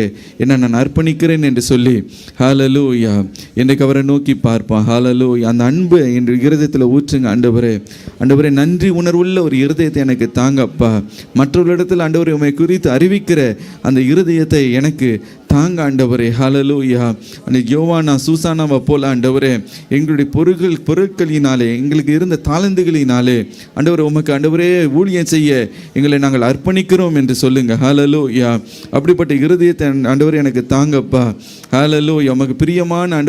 என்ன நான் அர்ப்பணிக்கிறேன் என்று சொல்லி ஹல்லேலூயா இன்றைக்கு அவரை நோக்கி பார்ப்பான். ஹல்லேலூயா. அந்த அன்பு என்ற இருதயத்தில் ஊற்றுங்க ஆண்டவரே. ஆண்டவரே, நன்றி உணர்வுள்ள ஒரு இருதயத்தை எனக்கு தாங்கப்பா. மற்றவர்களிடத்தில் ஆண்டவரை உம்மை குறித்து அறிவிக்கிற அந்த இருதயத்தை எனக்கு தாங்க ஆண்டவரே. ஹல்லேலூயா. அந்த யோவானா சூசானாவை போல ஆண்டவரே, எங்களுடைய பொருட்களினாலே, எங்களுக்கு இருந்த தாளந்துகளினாலே ஆண்டவரே உமக்கு ஆண்டவரே ஊழியம் செய்ய எங்களை நாங்கள் அர்ப்பணிக்கிறோம் என்று சொல்லுங்க. ஹல்லேலூயா. அப்படிப்பட்ட இருதயத்தை ஆண்டவரே எனக்கு தாங்கப்பா. ஹல்லேலூயா. உமக்கு பிரியமான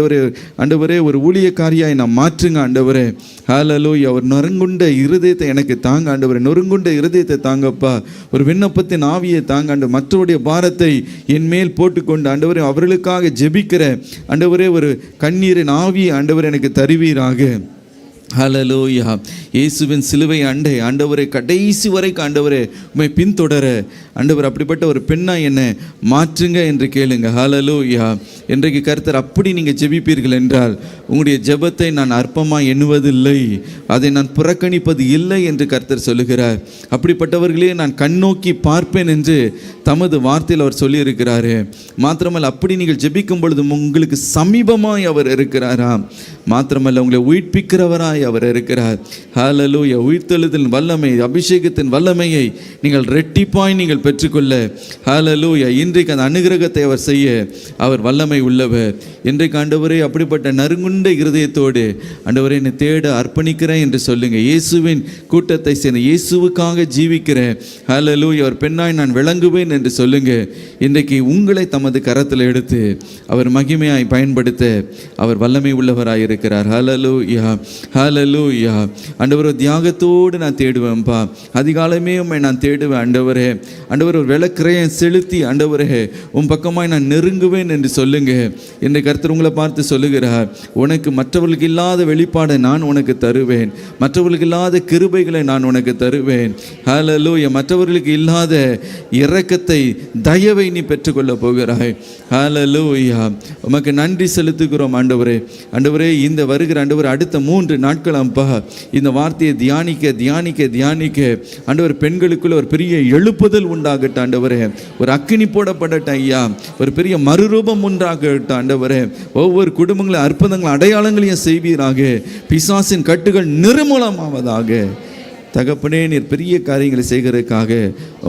ஆண்டவரே ஒரு ஊழியக்காரியாய் நான் மாற்றுங்க ஆண்டவரே. ஹல்லேலூயா. ஒரு நொறுங்குண்ட இருதயத்தை எனக்கு தாங்க ஆண்டவரே. நொறுங்குண்ட இருதயத்தை தாங்கப்பா. ஒரு விண்ணப்பத்தின் ஆவியை தாங்க ஆண்டவர். மற்றவருடைய பாரத்தை என் மேல் போட்டுக்கொண்டு ஆண்டவரே அவர்களுக்காக ஜெபிக்கிற ஆண்டவரே ஒரு கண்ணீரின் ஆவியை ஆண்டவர் எனக்கு தருவீராக. ஹல்லேலூயா. இயேசுவின் சிலுவை அண்டை ஆண்டவரே, கடைசி வரைக்கும் ஆண்டவரே உம்மை பின்தொடர ஆண்டவர் அப்படிப்பட்ட ஒரு பெண்ணா என்னை மாற்றுங்க என்று கேளுங்க. ஹல்லேலூயா. இன்றைக்கு கர்த்தர் அப்படி நீங்கள் ஜெபிப்பீர்கள் என்றால் உங்களுடைய ஜெபத்தை நான் அற்பமாக எண்ணுவதில்லை, அதை நான் புறக்கணிப்பது இல்லை என்று கர்த்தர் சொல்லுகிறார். அப்படிப்பட்டவர்களே நான் கண்ணோக்கி பார்ப்பேன் என்று தமது வார்த்தையில் அவர் சொல்லியிருக்கிறாரு. மாத்திரமல்ல, அப்படி நீங்கள் ஜெபிக்கும் பொழுது உங்களுக்கு சமீபமாய் அவர் இருக்கிறாராம். மாத்திரமல்ல, உங்களை உயிர்ப்பிக்கிறவராய் அவர் இருக்கிறார். ஹல்லேலூயா. உயிர்த்தெழுதலின் வல்லமை, அபிஷேகத்தின் வல்லமையை நீங்கள் ரெட்டிப்பாய் நீங்கள் பெற்றுக்கொள்ள ஹல்லேலூயா இன்றைக்கு அந்த அனுகிரகத்தை அவர் செய்ய அவர் வல்லமை உள்ளவர். இன்றைக்கு ஆண்டவரே அப்படிப்பட்ட நறுங்குண்ட இருதயத்தோடு ஆண்டவரே என்னை தேட அர்ப்பணிக்கிறேன் என்று சொல்லுங்க. இயேசுவின் கூட்டத்தை சேர்ந்த இயேசுவுக்காக ஜீவிக்கிறேன். ஹல்லேலூயா. அவர் பெண்ணாய் நான் விளங்குவேன் என்று சொல்லுங்க. இன்றைக்கு உங்களை தமது கரத்தில் எடுத்து அவர் மகிமையாய் பயன்படுத்த அவர் வல்லமை உள்ளவராய் இருக்கிறார். ஹல்லேலூயா. ஹல்லேலூயா. ஆண்டவர் தியாகத்தோடு நான் தேடுவேன்ப்பா, அதிகாலமே உம்மை நான் தேடுவேன் ஆண்டவரே. ஆண்டவர் ஒரு விளக்கிறையை செலுத்தி ஆண்டவரே உன் பக்கமாய் நான் நெருங்குவேன் என்று சொல்லுங்க. என்னை கர்த்தர் உங்களை பார்த்து சொல்லுகிறார், உனக்கு மற்றவர்களுக்கு இல்லாத வெளிப்பாடை நான் உனக்கு தருவேன், மற்றவர்களுக்கு இல்லாத கிருபைகளை நான் உனக்கு தருவேன். ஹல்லேலூயா. மற்றவர்களுக்கு இல்லாத இரக்கத்தை, தயவை நீ பெற்றுக்கொள்ள போகிறாய். ஹல்லேலூயா. உமக்கு நன்றி செலுத்துகிறோம் ஆண்டவரே. ஆண்டவரே, இந்த வருகிற ஆண்டவர் அடுத்த 3 நாட்கள் அப்பா இந்த வார்த்தையை தியானிக்க தியானிக்க தியானிக்க ஆண்டவர் பெண்களுக்குள்ள ஒரு பெரிய எழுப்புதல் உண்டாகட்டும் ஆண்டவரே. ஒரு அக்கினி போடப்படட்டும் ஐயா. ஒரு பெரிய மறுரூபம் உண்டாகட்டும் ஆண்டவரே. ஒவ்வொரு குடும்பங்களும் அற்புதங்கள் அடையாளங்களையும் செய்வீராக. பிசாசின் கட்டுகள் நிர்மூலமாவதாக. தகப்பனே, நீர் பெரிய காரியங்களை செய்கிறதுக்காக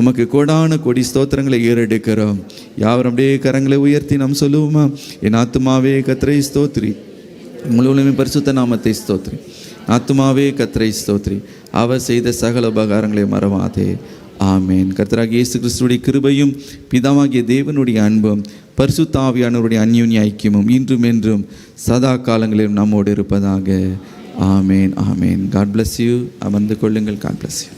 உமக்கு கோடான கோடி ஸ்தோத்திரங்களை ஏறெடுக்கிறோம். யாவரும் அப்படியே கரங்களை உயர்த்தி நாம் சொல்லுவோமா? என் ஆத்துமாவே கர்த்தரை ஸ்தோத்திரி, முழுவதுமே பரிசுத்த நாமத்தை ஸ்தோத்திரி. ஆத்துமாவே கர்த்தரை ஸ்தோத்திரி, அவர் செய்த சகல உபகாரங்களை மறவாதே. ஆமேன். கர்த்தராகிய இயேசு கிறிஸ்துவுடைய கிருபையும் பிதாவாகிய தேவனுடைய அன்பும் பரிசுத்த ஆவியானவருடைய அந்யோன்ய ஐக்கியமும் இன்றும் என்றும் சதா காலங்களிலும் நம்மோடு இருப்பதாக. ஆமேன். ஆமேன். God bless you. அமர்ந்து கொள்ளுங்கள். God bless you.